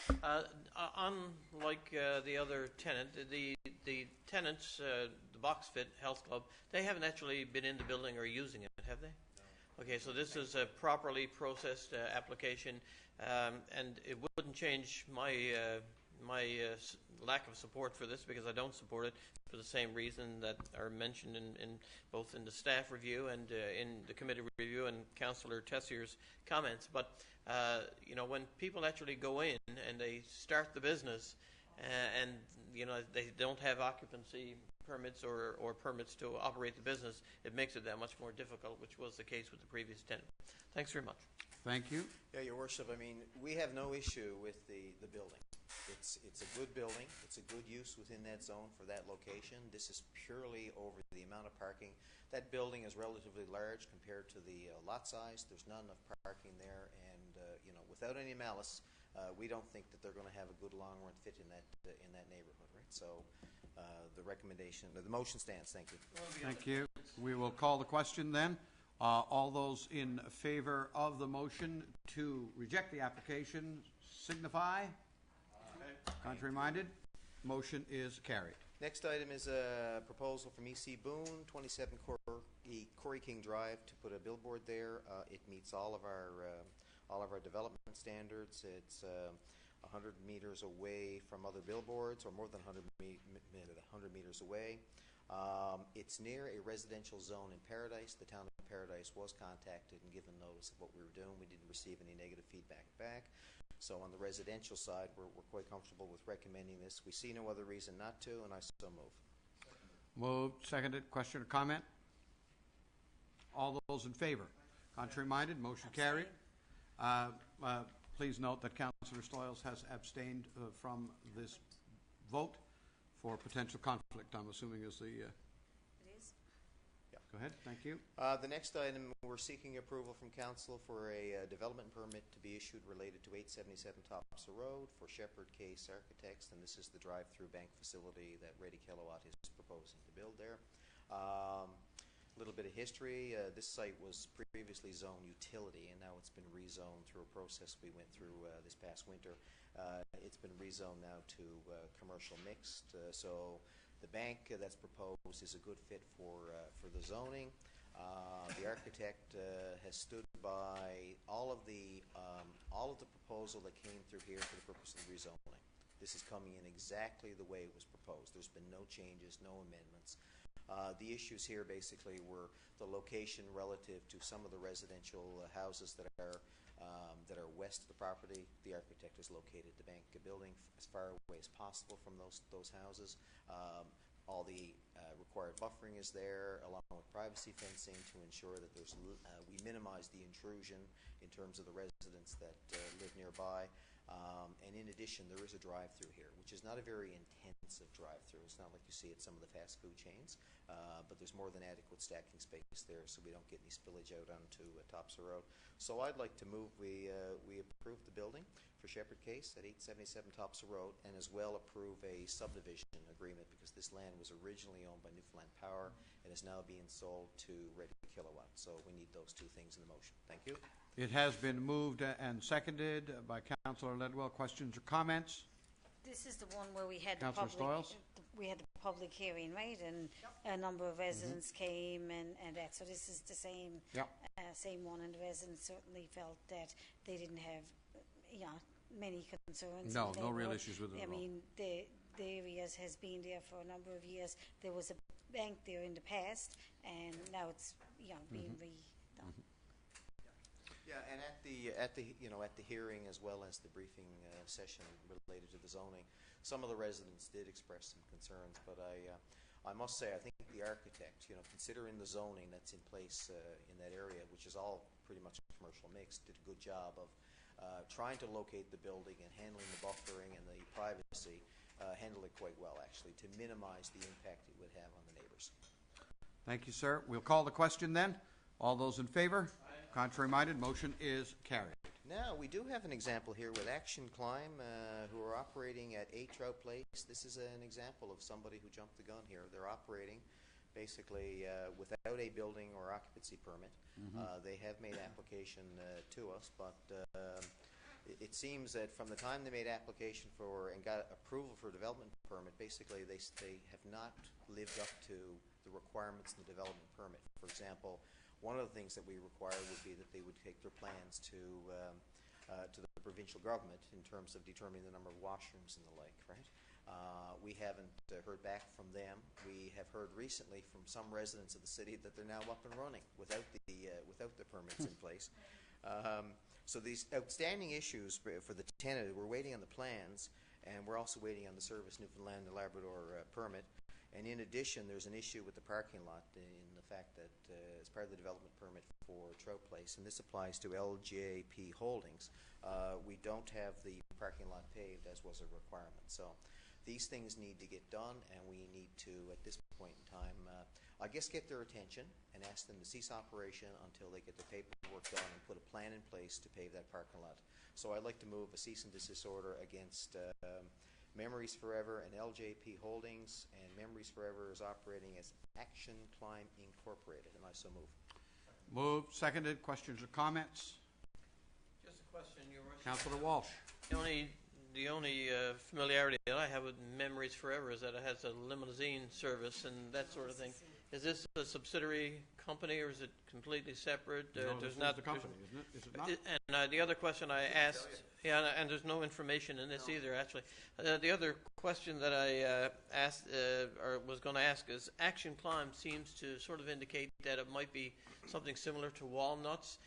Unlike the other tenant, the tenants, the Box Fit Health Club, they haven't actually been in the building or using it, have they? No. Okay, so this is a properly processed application, and it wouldn't change my lack of support for this, because I don't support it for the same reason that are mentioned in both in the staff review and in the committee review and Councillor Tessier's comments. But when people actually go in and they start the business and they don't have occupancy permits or permits to operate the business, it makes it that much more difficult, which was the case with the previous tenant. Thanks very much. Thank you. Yeah, Your Worship, I mean, we have no issue with the building. It's a good building. It's a good use within that zone for that location. This is purely over the amount of parking. That building is relatively large compared to the lot size. There's not enough parking there, and without any malice, we don't think that they're going to have a good long-run fit in that neighborhood, right? So the motion stands. Thank you. Thank you. We will call the question then. All those in favor of the motion to reject the application signify. Contrary-minded, motion is carried. Next item is a proposal from E.C. Boone, 27 Corey King Drive, to put a billboard there. It meets all of our development standards. It's 100 meters away from other billboards, or more than 100 meters away. It's near a residential zone in Paradise. The town of Paradise was contacted and given notice of what we were doing. We didn't receive any negative feedback back. So on the residential side, we're quite comfortable with recommending this. We see no other reason not to, and I so move. Moved, seconded. Question or comment? All those in favor? Contrary-minded, motion carried. Please note that Councillor Stoyles has abstained from this vote for potential conflict, I'm assuming is the... It is. Go ahead, thank you. The next item, we're seeking approval from Council for a development permit to be issued related to 877 Topsa Road for Shepherd Case Architects, and this is the drive-through bank facility that Rady Kilowatt is proposing to build there. A little bit of history. This site was previously zoned utility, and now it's been rezoned through a process we went through this past winter. It's been rezoned now to commercial mixed, so the bank that's proposed is a good fit for the zoning. The architect has stood by all of the proposal that came through here for the purpose of the rezoning. This is coming in exactly the way it was proposed. There's been no changes, no amendments. The issues here basically were the location relative to some of the residential houses that are west of the property. The architect has located the bank building as far away as possible from those houses. All the required buffering is there, along with privacy fencing to ensure that we minimize the intrusion in terms of the residents that live nearby. And in addition, there is a drive-through here, which is not a very intensive drive-through. It's not like you see at some of the fast food chains, but there's more than adequate stacking space there, so we don't get any spillage out onto Topsa Road. So I'd like to move we approve the building for Shepherd Case at 877 Topsa Road, and as well approve a subdivision agreement, because this land was originally owned by Newfoundland Power and is now being sold to Ready Kilowatt. So we need those two things in the motion. Thank you. It has been moved and seconded by Councillor Ledwell. Questions or comments? This is the one where we had Councillor Stoyles? we had the public hearing, right? And a number of residents came and that. So this is the same same one, and the residents certainly felt that they didn't have many concerns. No real issues with it I at all. mean, the area has been there for a number of years. There was a bank there in the past, and now it's being redone. Yeah, and at the hearing as well as the briefing session related to the zoning, some of the residents did express some concerns. But I must say, I think the architect, considering the zoning that's in place in that area, which is all pretty much commercial mix, did a good job of trying to locate the building and handling the buffering and the privacy. Handled it quite well, actually, to minimize the impact it would have on the neighbors. Thank you, sir. We'll call the question then. All those in favor? Contrary-minded, motion is carried. Now, we do have an example here with Action Climb, who are operating at 8 Trout Place. This is an example of somebody who jumped the gun here. They're operating basically without a building or occupancy permit. They have made application to us, but it seems that from the time they made application for and got approval for a development permit, basically they have not lived up to the requirements in the development permit. For example, one of the things that we require would be that they would take their plans to the provincial government in terms of determining the number of washrooms and the like, right? We haven't heard back from them. We have heard recently from some residents of the city that they're now up and running without the permits in place. So these outstanding issues for the tenant, we're waiting on the plans, and we're also waiting on the Service Newfoundland and Labrador permit. And in addition, there's an issue with the parking lot in the fact that as part of the development permit for Trout Place, and this applies to LJP Holdings, we don't have the parking lot paved as was a requirement. So these things need to get done, and we need to, at this point in time, I guess get their attention and ask them to cease operation until they get the paperwork done and put a plan in place to pave that parking lot. So I'd like to move a cease and desist order against Memories Forever and LJP Holdings, and Memories Forever is operating as Action Climb Incorporated, and I so move. Moved, seconded. Questions or comments? Just a question, Your Worship. Councillor Walsh. The only familiarity that I have with Memories Forever is that it has a limousine service and that sort of thing. Is this a subsidiary company, or is it completely separate? No, this is the company, isn't it? Is it not? And the other question I asked, and there's no information in this either, actually. The other question that I asked, or was going to ask, is Action Climb seems to sort of indicate that it might be something similar to Walnuts.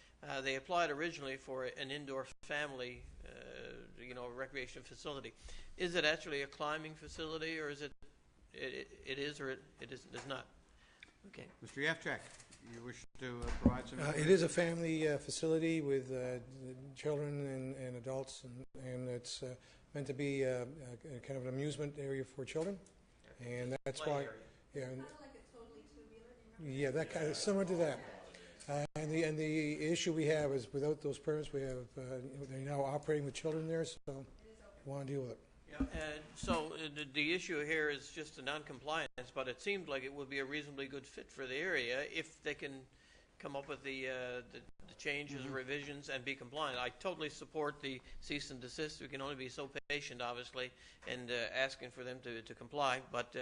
They applied originally for an indoor family, recreation facility. Is it actually a climbing facility, or is it is, or it is not? Okay. Mr. Yevchak, you wish to provide some It is a family facility with children and adults, and it's meant to be a kind of an amusement area for children, and that's why. Area. Yeah, Kind of like a totally two-wheeler. yeah, that kind of similar to that. And the issue we have is without those permits, we have they're now operating with children there, so we want to deal with it. Yeah, and so the issue here is just a non-compliance, but it seems like it would be a reasonably good fit for the area if they can come up with the changes, revisions, and be compliant. I totally support the cease and desist. We can only be so patient, obviously, and asking for them to comply. But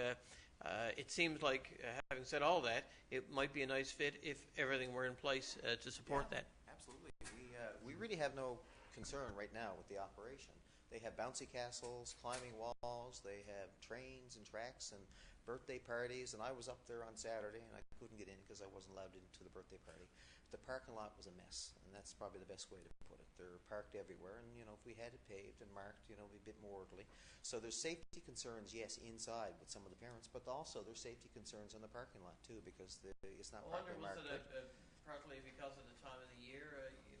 it seems like, having said all that, it might be a nice fit if everything were in place to support that. Absolutely. We really have no concern right now with the operation. They have bouncy castles, climbing walls, they have trains and tracks and birthday parties, and I was up there on Saturday, and I couldn't get in because I wasn't allowed into the birthday party. The parking lot was a mess, and that's probably the best way to put it. They're parked everywhere, and, if we had it paved and marked, it'd be a bit more orderly. So there's safety concerns, yes, inside with some of the parents, but also there's safety concerns in the parking lot, too, because it's not I wonder, properly was marked. it partly because of the time of the year, like you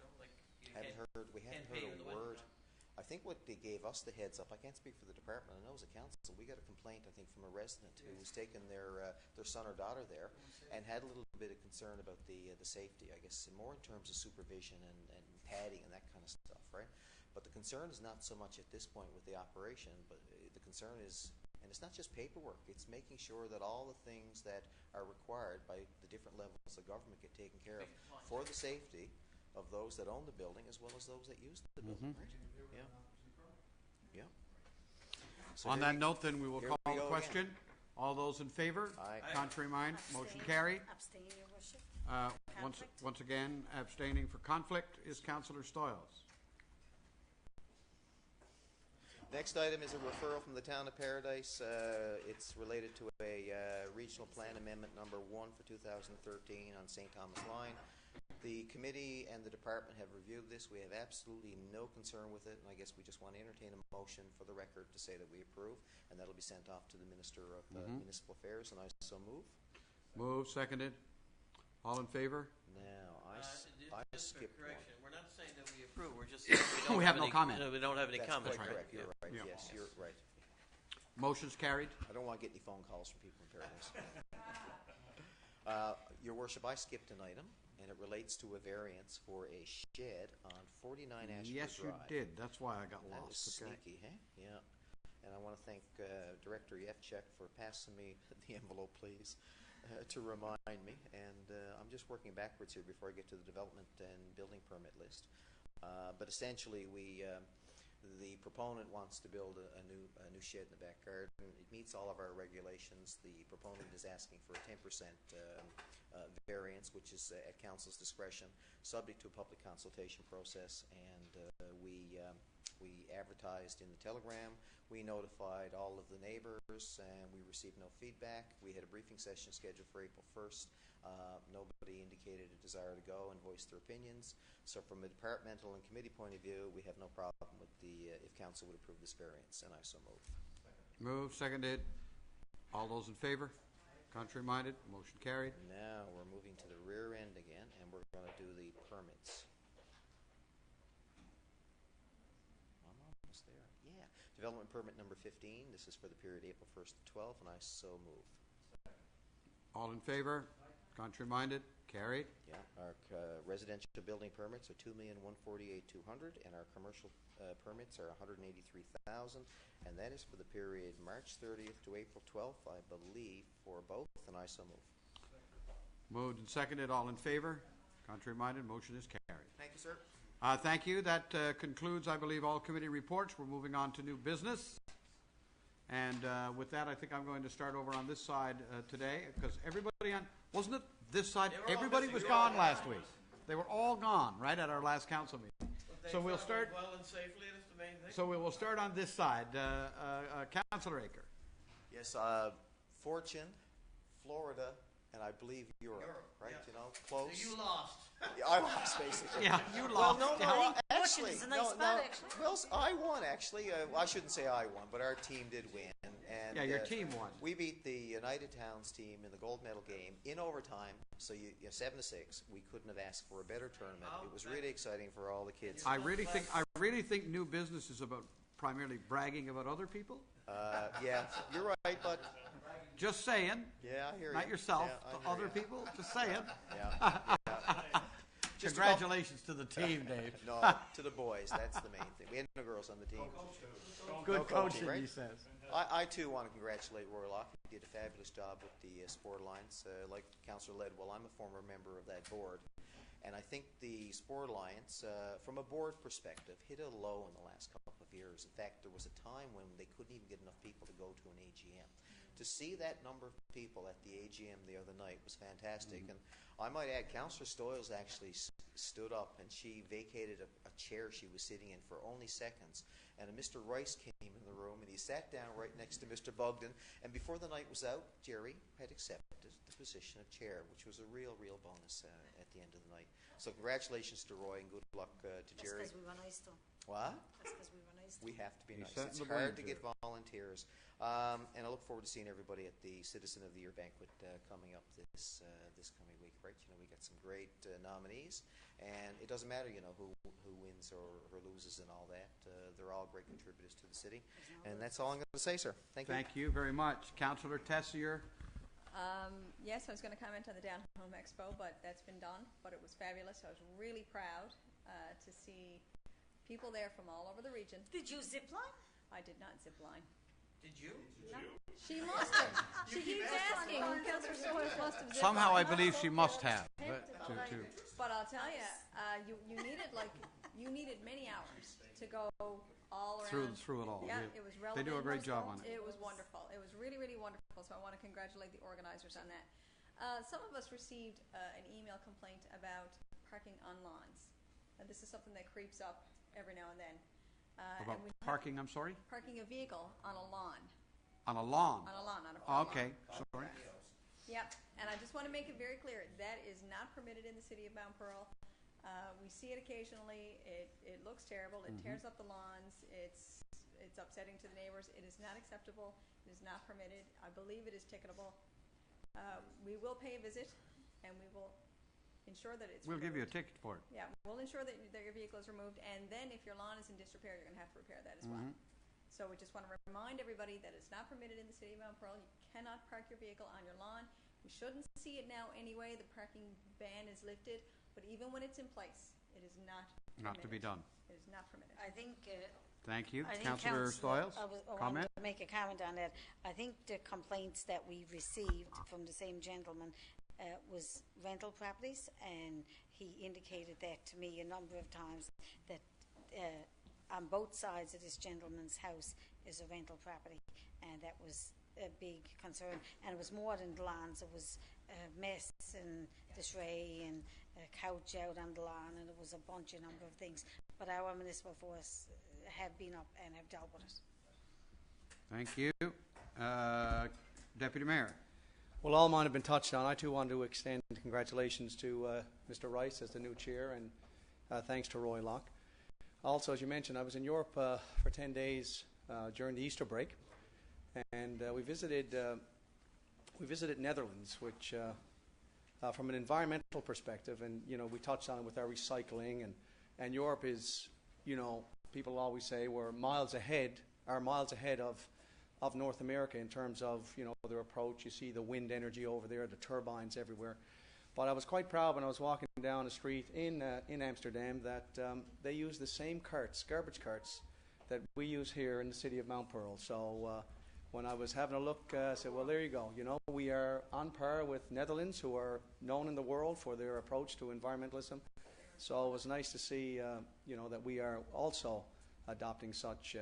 We haven't pave heard in the a word. wintertime. I think what they gave us the heads up, I can't speak for the department, I know as a council, we got a complaint, I think, from a resident who was taking their son or daughter there and had a little bit of concern about the safety, I guess, more in terms of supervision and padding and that kind of stuff, right? But the concern is not so much at this point with the operation, but the concern is, and it's not just paperwork, it's making sure that all the things that are required by the different levels of government get taken care of for the safety of those that own the building as well as those that use the building, right? Yeah. So On here that we- note, then, we will here call we the go question. All those in favor? Aye. Contrary mind? Motion carried. Abstain, Your Worship. Once again, abstaining for conflict is Councillor Stoyles. Next item is a referral from the Town of Paradise. It's related to a regional plan amendment number 1 for 2013 on St. Thomas Line. The committee and the department have reviewed this. We have absolutely no concern with it, and I guess we just want to entertain a motion for the record to say that we approve, and that'll be sent off to the Minister of Municipal Affairs, and I so move. Moved, seconded. All in favor? Now, I Just for skipped one. correction, we're not saying that we approve. We're just saying we don't We have no any, comment. We don't have any That's comment. quite correct. You're right. Yeah. Yes, you're right. Motion's carried. I don't want to get any phone calls from people in Paradise. Your Worship, I skipped an item, and it relates to a variance for a shed on 49 Ashford Yes, you Drive. did. That's why I got That was lost. Okay. sneaky, huh? Yeah. And I want to thank Director Yefchek for passing me the envelope, please, to remind me. And I'm just working backwards here before I get to the development and building permit list. But essentially, the proponent wants to build a new shed in the back garden. It meets all of our regulations. The proponent is asking for a 10% variance, which is at council's discretion, subject to a public consultation process. And we advertised in the Telegram. We notified all of the neighbors, and we received no feedback. We had a briefing session scheduled for April 1st. Nobody indicated a desire to go and voice their opinions. So from a departmental and committee point of view, we have no problem with if council would approve this variance, and I so move. Moved, seconded. All those in favor? Contrary minded? Motion carried. Now we're moving to the rear end again, and we're going to do the permits. I'm almost there. Yeah. Development permit number 15. This is for the period April 1st to 12th, and I so move. All in favor? Contrary minded? Carried. Yeah. Our residential building permits are $2,148,200, and our commercial permits are $183,000, and that is for the period March 30th to April 12th, I believe, for both, and I so move. Moved and seconded. All in favor? Contrary minded? Motion is carried. Thank you, sir. Thank you. That concludes, I believe, all committee reports. We're moving on to new business. And with that, I think I'm going to start over on this side today, because everybody on, wasn't it this side? Everybody was gone last week. They were all gone, right, at our last council meeting. So we'll start. Well and safely, that's the main thing. So we will start on this side. Councillor Aker. Yes, Fortune, Florida, and I believe Europe, right? yeah. You know, close. So you lost. Yeah, I lost, basically. Yeah, you Well, lost. no, I think actually, Fortune is a nice spot, actually. Well, I won, actually. I shouldn't say I won, but our team did win. And, Yeah, your team won. We beat the United Towns team in the gold medal game in overtime, so 7-6. We couldn't have asked for a better tournament. It was really exciting for all the kids. I really think new business is about primarily bragging about other people. Yeah, you're right, but Just saying. yeah, I hear you. Not yourself, Yeah, I to hear other you. people. Just saying. Yeah. Just Congratulations to the team, Dave. No, to the boys. That's the main thing. We had no girls on the team. Good No coaching, coaching, right? he says. I too want to congratulate Roy Locke. He did a fabulous job with the Sport Alliance. Like Councillor Ledwell, I'm a former member of that board. And I think the Sport Alliance, from a board perspective, hit a low in the last couple of years. In fact, there was a time when they couldn't even get enough people to go to an AGM. To see that number of people at the AGM the other night was fantastic. And I might add, Councillor Stoyles actually stood up and she vacated a chair she was sitting in for only seconds and a Mr. Rice came in the room, and he sat down right next to Mr. Bogdan, and before the night was out, Jerry had accepted the position of chair, which was a real bonus at the end of the night. So congratulations to Roy, and good luck to That's Jerry. because we were nice to him. What? That's because we were nice to him. We have to be He's nice. setting It's the hard blame to get volunteers. And I look forward to seeing everybody at the Citizen of the Year banquet coming up this coming week. Right? You know, we got some great nominees, and it doesn't matter, you know, who wins or loses and all that. They're all great contributors to the city, and that's all I'm going to say, sir. Thank you. Thank you very much. Councillor Tessier. Yes, I was going to comment on the Down Home Expo, but that's been done. But it was fabulous. I was really proud to see people there from all over the region. Did you zip line? I did not zip line. Did you? She must have. She keeps asking. Councillor Soils must have zip Somehow I lined. believe she must have. But I'll tell you, you needed many hours to go all around. Through it all. Yeah, Yeah. it was relevant. They do a great job on it. It was wonderful. It was really wonderful. So I want to congratulate the organizers on that. Some of us received an email complaint about parking on lawns. And this is something that creeps up every now and then. About and we parking, I'm sorry? parking a vehicle on a lawn. On a lawn? On a lawn, on a farm Okay, lawn. sorry. Yep, and I just want to make it very clear, that is not permitted in the city of Mount Pearl. We see it occasionally. It looks terrible. It tears up the lawns. It's upsetting to the neighbors. It is not acceptable. It is not permitted. I believe it is ticketable. We will pay a visit, and we will ensure that it's We'll give you a removed. ticket for it. Yeah, we'll ensure that your vehicle is removed, and then if your lawn is in disrepair, you're going to have to repair that as well. So we just want to remind everybody that it's not permitted in the city of Mount Pearl. You cannot park your vehicle on your lawn. We shouldn't see it now anyway. The parking ban is lifted, but even when it's in place, it is not permitted. Not to be done. It is not permitted. I think. Thank you. I think Councillor Stoyles, I comment? wanted to make a comment on that. I think the complaints that we received from the same gentleman was rental properties, and he indicated that to me a number of times, that on both sides of this gentleman's house is a rental property, and that was a big concern. And it was more than the lawns. It was a mess and disarray and a couch out on the lawn, and it was a number of things. But our municipal force have been up and have dealt with it. Thank you. Deputy Mayor. Well, all mine have been touched on. I too want to extend congratulations to Mr. Rice as the new chair, and thanks to Roy Locke. Also, as you mentioned, I was in Europe for 10 days during the Easter break, and we visited Netherlands, which, from an environmental perspective, and you know, we touched on it with our recycling, and Europe is, you know, people always say we're miles ahead of North America in terms of, you know, their approach. You see the wind energy over there, the turbines everywhere. But I was quite proud when I was walking down the street in Amsterdam that they use the same carts, garbage carts, that we use here in the city of Mount Pearl. So when I was having a look, I said, well, there you go. You know, we are on par with Netherlands, who are known in the world for their approach to environmentalism. So it was nice to see, you know, that we are also adopting such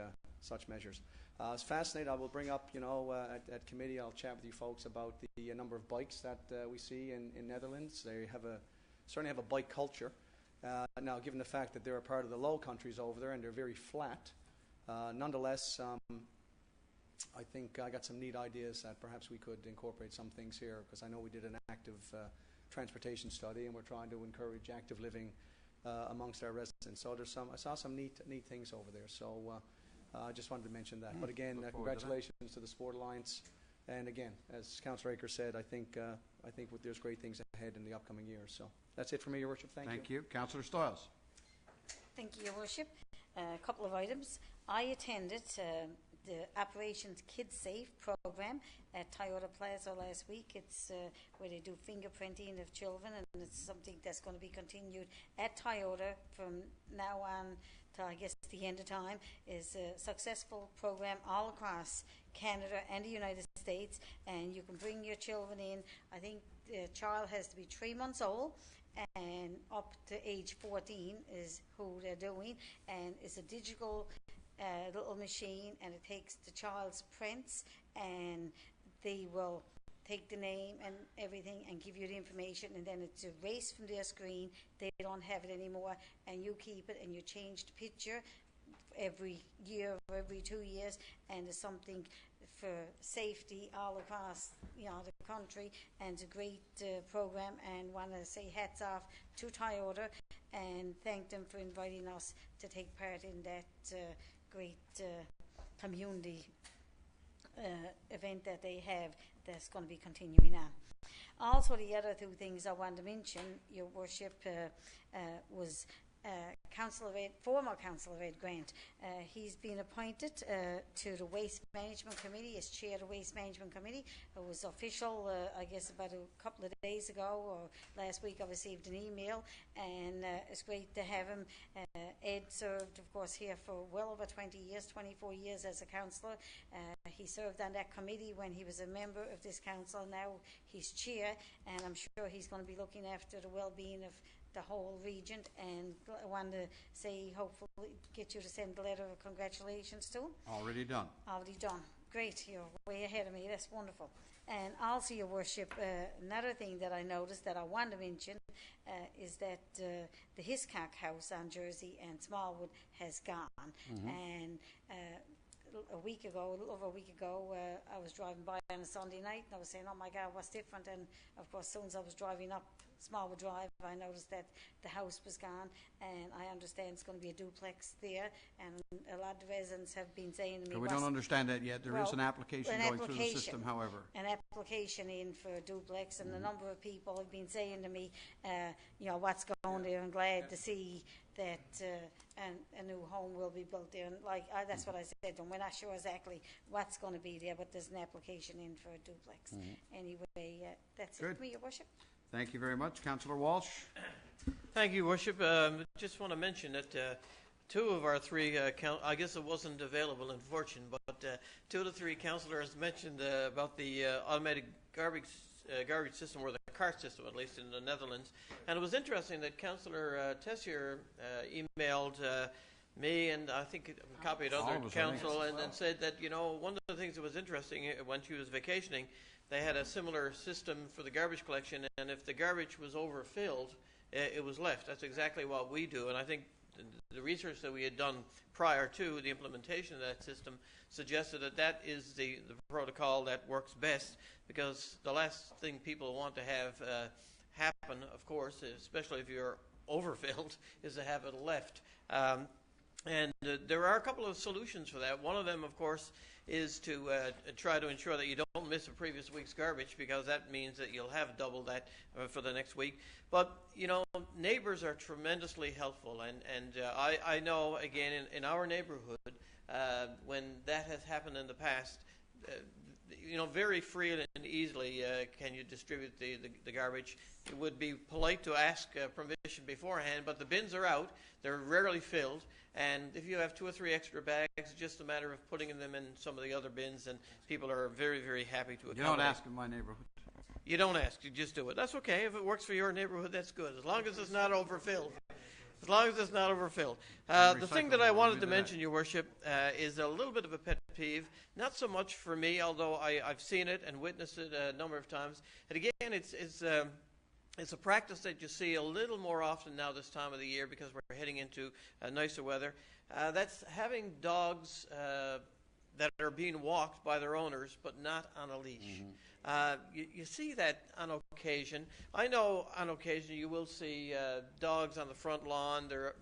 measures. I was fascinated. I will bring up, you know, at committee, I'll chat with you folks about the number of bikes that we see in Netherlands. They certainly have a bike culture. Now, given the fact that they're a part of the Low Countries over there and they're very flat, nonetheless, I think I got some neat ideas that perhaps we could incorporate some things here, because I know we did an active transportation study, and we're trying to encourage active living amongst our residents. So I saw some neat things over there. So I just wanted to mention that. But again, congratulations to the Sport Alliance. And again, as Councillor Akers said, I think there's great things ahead in the upcoming years. So that's it for me, Your Worship. Thank you. Councillor Stoyles. Thank you, Your Worship. A couple of items. I attended the Operations Kids Safe program at Toyota Plaza last week. It's where they do fingerprinting of children, and it's something that's going to be continued at Toyota from now on to, I guess, the end of time. Is a successful program all across Canada and the United States, and you can bring your children in. I think the child has to be 3 months old, and up to age 14 is who they're doing, and it's a digital little machine, and it takes the child's prints, and they will take the name and everything and give you the information, and then it's erased from their screen. They don't have it anymore, and you keep it, and you change the picture every year or every 2 years, and it's something for safety all across the country, and it's a great program, and want to say hats off to Toyota and thank them for inviting us to take part in that great community event that they have that's going to be continuing on. Also, the other two things I want to mention, Your Worship, was former Councillor Ed Grant. He's been appointed to the Waste Management Committee as chair of the Waste Management Committee. It was official, I guess, about a couple of days ago or last week. I received an email, and it's great to have him. Ed served, of course, here for well over 20 years, 24 years as a councillor. He served on that committee when he was a member of this council. Now he's chair, and I'm sure he's going to be looking after the well-being of the whole region, and I want to say, hopefully, get you to send a letter of congratulations to him. Already done. Already done. Great, you're way ahead of me. That's wonderful. And also, Your Worship, another thing that I noticed that I want to mention is that the Hiscock House on Jersey and Smallwood has gone. And a little over a week ago, I was driving by on a Sunday night, and I was saying, oh my God, what's different? And of course, as soon as I was driving up Smallwood Drive, I noticed that the house was gone, and I understand it's going to be a duplex there, and a lot of residents have been saying to me... We don't understand that yet. There is an application going through the system, however. An application in for a duplex, and a number of people have been saying to me, what's going there, and glad to see that a new home will be built there. And that's what I said to them. We're not sure exactly what's going to be there, but there's an application in for a duplex. Anyway, that's it for me, Your Worship. Thank you very much. Councillor Walsh. Thank you, Worship. Just want to mention that two of our three, I guess it wasn't available in Fortune, but 2 of the 3 councillors mentioned about the automatic garbage system, or the cart system, at least in the Netherlands. And it was interesting that Councillor Tessier emailed me, and I think copied other council, and said that, one of the things that was interesting when she was vacationing, they had a similar system for the garbage collection, and if the garbage was overfilled, it was left. That's exactly what we do, and I think the research that we had done prior to the implementation of that system suggested that is the protocol that works best, because the last thing people want to have happen, of course, especially if you're overfilled, is to have it left. And there are a couple of solutions for that. One of them, of course, is to try to ensure that you don't miss a previous week's garbage, because that means that you'll have double that for the next week. But, neighbors are tremendously helpful. And I know, again, in our neighborhood, when that has happened in the past, very freely and easily can you distribute the garbage. It would be polite to ask permission beforehand, but the bins are out. They're rarely filled. And if you have 2 or 3 extra bags, it's just a matter of putting them in some of the other bins, and people are very, very happy to accommodate. You don't ask in my neighborhood. You don't ask. You just do it. That's okay. If it works for your neighborhood, that's good, as long as it's not overfilled. As long as it's not overfilled. The thing that I wanted to mention, Your Worship, is a little bit of a pet peeve. Not so much for me, although I've seen it and witnessed it a number of times. And again, it's a practice that you see a little more often now this time of the year, because we're heading into nicer weather. That's having dogs that are being walked by their owners, but not on a leash. You see that on occasion. I know on occasion you will see dogs on the front lawn. They're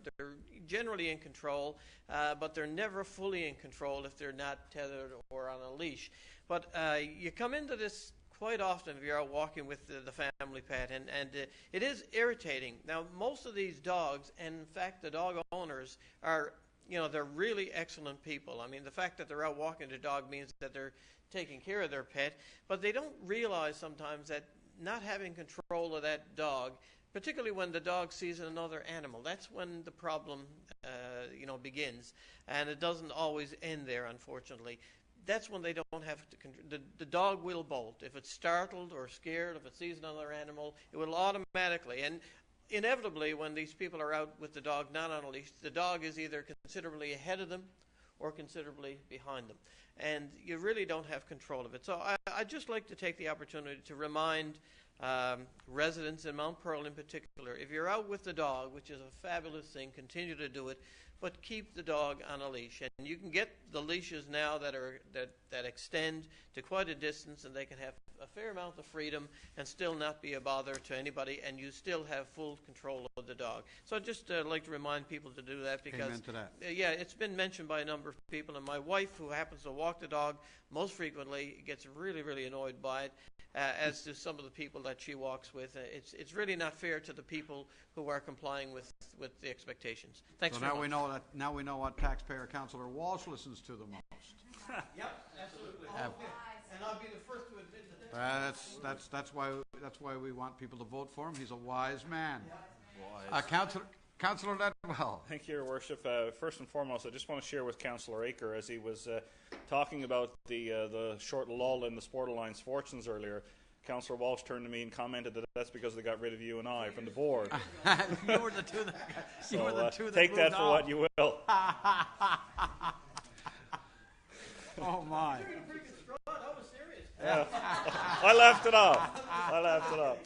generally in control, but they're never fully in control if they're not tethered or on a leash. But you come into this quite often if you're out walking with the family pet, and it is irritating. Now, most of these dogs, and in fact the dog owners, are, they're really excellent people. I mean, the fact that they're out walking the dog means that they're taking care of their pet, but they don't realize sometimes that not having control of that dog, particularly when the dog sees another animal, that's when the problem begins, and it doesn't always end there, unfortunately. That's when they don't have to control. The dog will bolt. If it's startled or scared, if it sees another animal, it will automatically. And inevitably, when these people are out with the dog not on a leash, the dog is either considerably ahead of them or considerably behind them. And you really don't have control of it. So I'd just like to take the opportunity to remind residents in Mount Pearl in particular, if you're out with the dog, which is a fabulous thing, continue to do it, but keep the dog on a leash. And you can get the leashes now that extend to quite a distance, and they can have a fair amount of freedom and still not be a bother to anybody, and you still have full control of the dog. So I'd just like to remind people to do that because, Amen to that. Yeah, it's been mentioned by a number of people, and my wife, who happens to walk the dog most frequently, gets really, really annoyed by it. As do some of the people that she walks with. It's really not fair to the people who are complying with the expectations. Thanks So very now much. now we know what taxpayer Councillor Walsh listens to the most. Yep, absolutely. Have- And I'll be the first to admit that. That's why we want people to vote for him. He's a wise man. Councillor Ledwell. Thank you, Your Worship. First and foremost, I just want to share with Councillor Aker, as he was talking about the short lull in the Sport Alliance fortunes earlier, Councillor Walsh turned to me and commented that that's because they got rid of you and I from the board. You were the two that take that moved for on. what you will. Oh, my. Yeah. I laughed it off.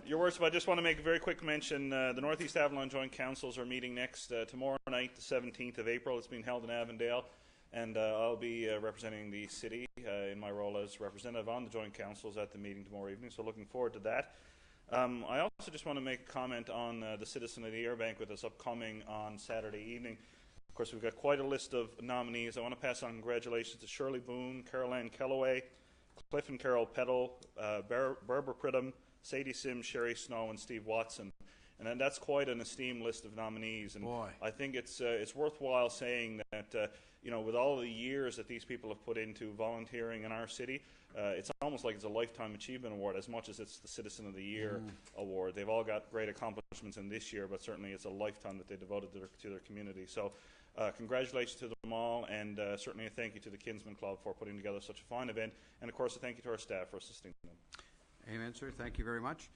Your Worship, I just want to make a very quick mention. The North East Avalon Joint Councils are meeting next tomorrow night, the 17th of April. It's being held in Avondale, and I'll be representing the city in my role as representative on the Joint Councils at the meeting tomorrow evening, so looking forward to that. I also just want to make a comment on the Citizen of the Year banquet that's upcoming on Saturday evening. Of course, we've got quite a list of nominees. I want to pass on congratulations to Shirley Boone, Carol Ann Kellaway, Cliff and Carol Peddle, Barbara Pridham, Sadie Sims, Sherry Snow, and Steve Watson. And then that's quite an esteemed list of nominees. And Boy. I think it's worthwhile saying that with all the years that these people have put into volunteering in our city, it's almost like it's a Lifetime Achievement Award as much as it's the Citizen of the Year award. They've all got great accomplishments in this year, but certainly it's a lifetime that they devoted to their community. So congratulations to them all, and certainly a thank you to the Kinsman Club for putting together such a fine event, and of course a thank you to our staff for assisting them. Amen, sir. Thank you very much.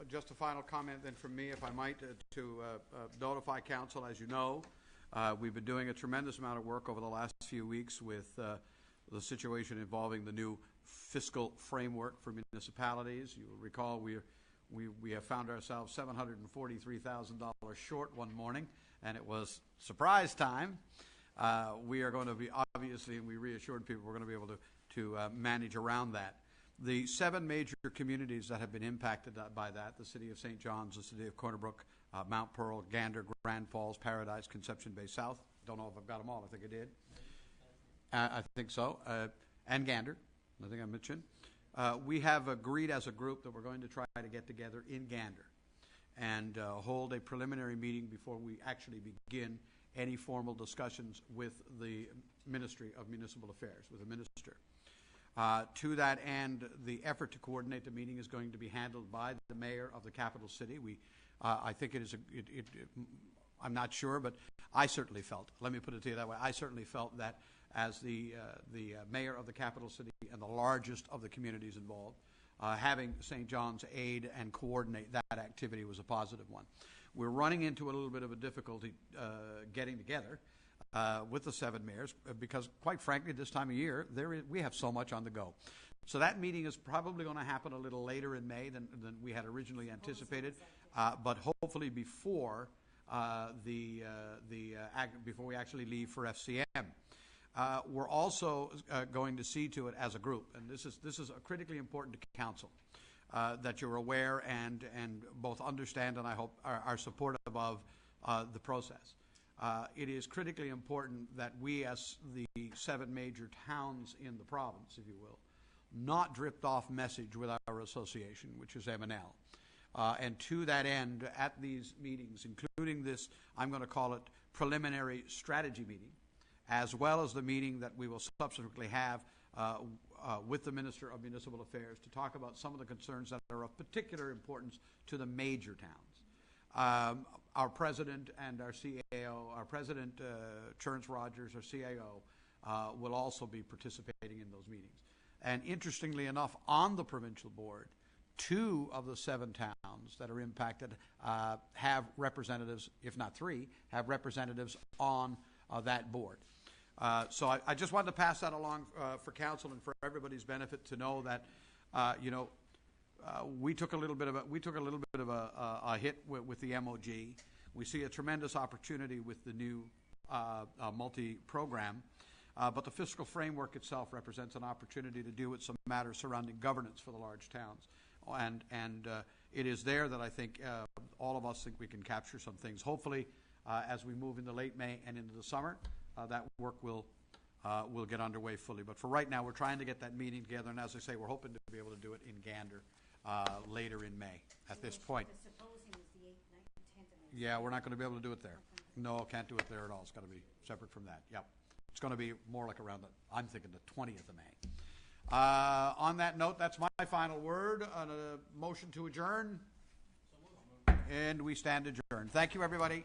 Just a final comment then from me, if I might, to notify council. As you know, we've been doing a tremendous amount of work over the last few weeks with the situation involving the new fiscal framework for municipalities. You will recall we have found ourselves $743,000 short one morning, and it was surprise time. We are going to be, obviously, and we reassured people we're going to be able to manage around that. The 7 major communities that have been impacted by that, the City of St. John's, the City of Corner Brook, Mount Pearl, Gander, Grand Falls, Paradise, Conception Bay South. Don't know if I've got them all. I think I did. I think so. And Gander, I think I mentioned. We have agreed as a group that we're going to try to get together in Gander and hold a preliminary meeting before we actually begin any formal discussions with the Ministry of Municipal Affairs, with the minister. To that end, the effort to coordinate the meeting is going to be handled by the mayor of the capital city. I think it is I'm not sure, but I certainly felt, let me put it to you that way, I certainly felt that as the mayor of the capital city and the largest of the communities involved, having St. John's aid and coordinate that activity was a positive one. We're running into a little bit of a difficulty getting together with the 7 mayors because, quite frankly, this time of year, we have so much on the go. So that meeting is probably going to happen a little later in May than we had originally anticipated, but hopefully before before we actually leave for FCM. We're also going to see to it as a group, and this is critically important to council, that you're aware and both understand and I hope are supportive of the process. It is critically important that we, as the 7 major towns in the province, if you will, not drift off message with our association, which is MNL. And to that end, at these meetings, including this, I'm going to call it preliminary strategy meeting, as well as the meeting that we will subsequently have with the Minister of Municipal Affairs to talk about some of the concerns that are of particular importance to the major towns. Our president and our CAO, our president, Churns Rogers, our CAO, will also be participating in those meetings. And interestingly enough, on the provincial board, 2 of the 7 towns that are impacted have representatives, if not 3, have representatives on that board. So I just wanted to pass that along for council and for everybody's benefit to know that we took a little bit of a hit with the MOG. We see a tremendous opportunity with the new multi-program, but the fiscal framework itself represents an opportunity to deal with some matters surrounding governance for the large towns, and it is there that I think all of us think we can capture some things. Hopefully, as we move into late May and into the summer, that work will get underway fully. But for right now, we're trying to get that meeting together, and as I say, we're hoping to be able to do it in Gander later in May at this point. Yeah, we're not going to be able to do it there. No, can't do it there at all. It's got to be separate from that. Yep. It's going to be more like around I'm thinking the 20th of May. On that note, that's my final word. On a motion to adjourn. And we stand adjourned. Thank you, everybody.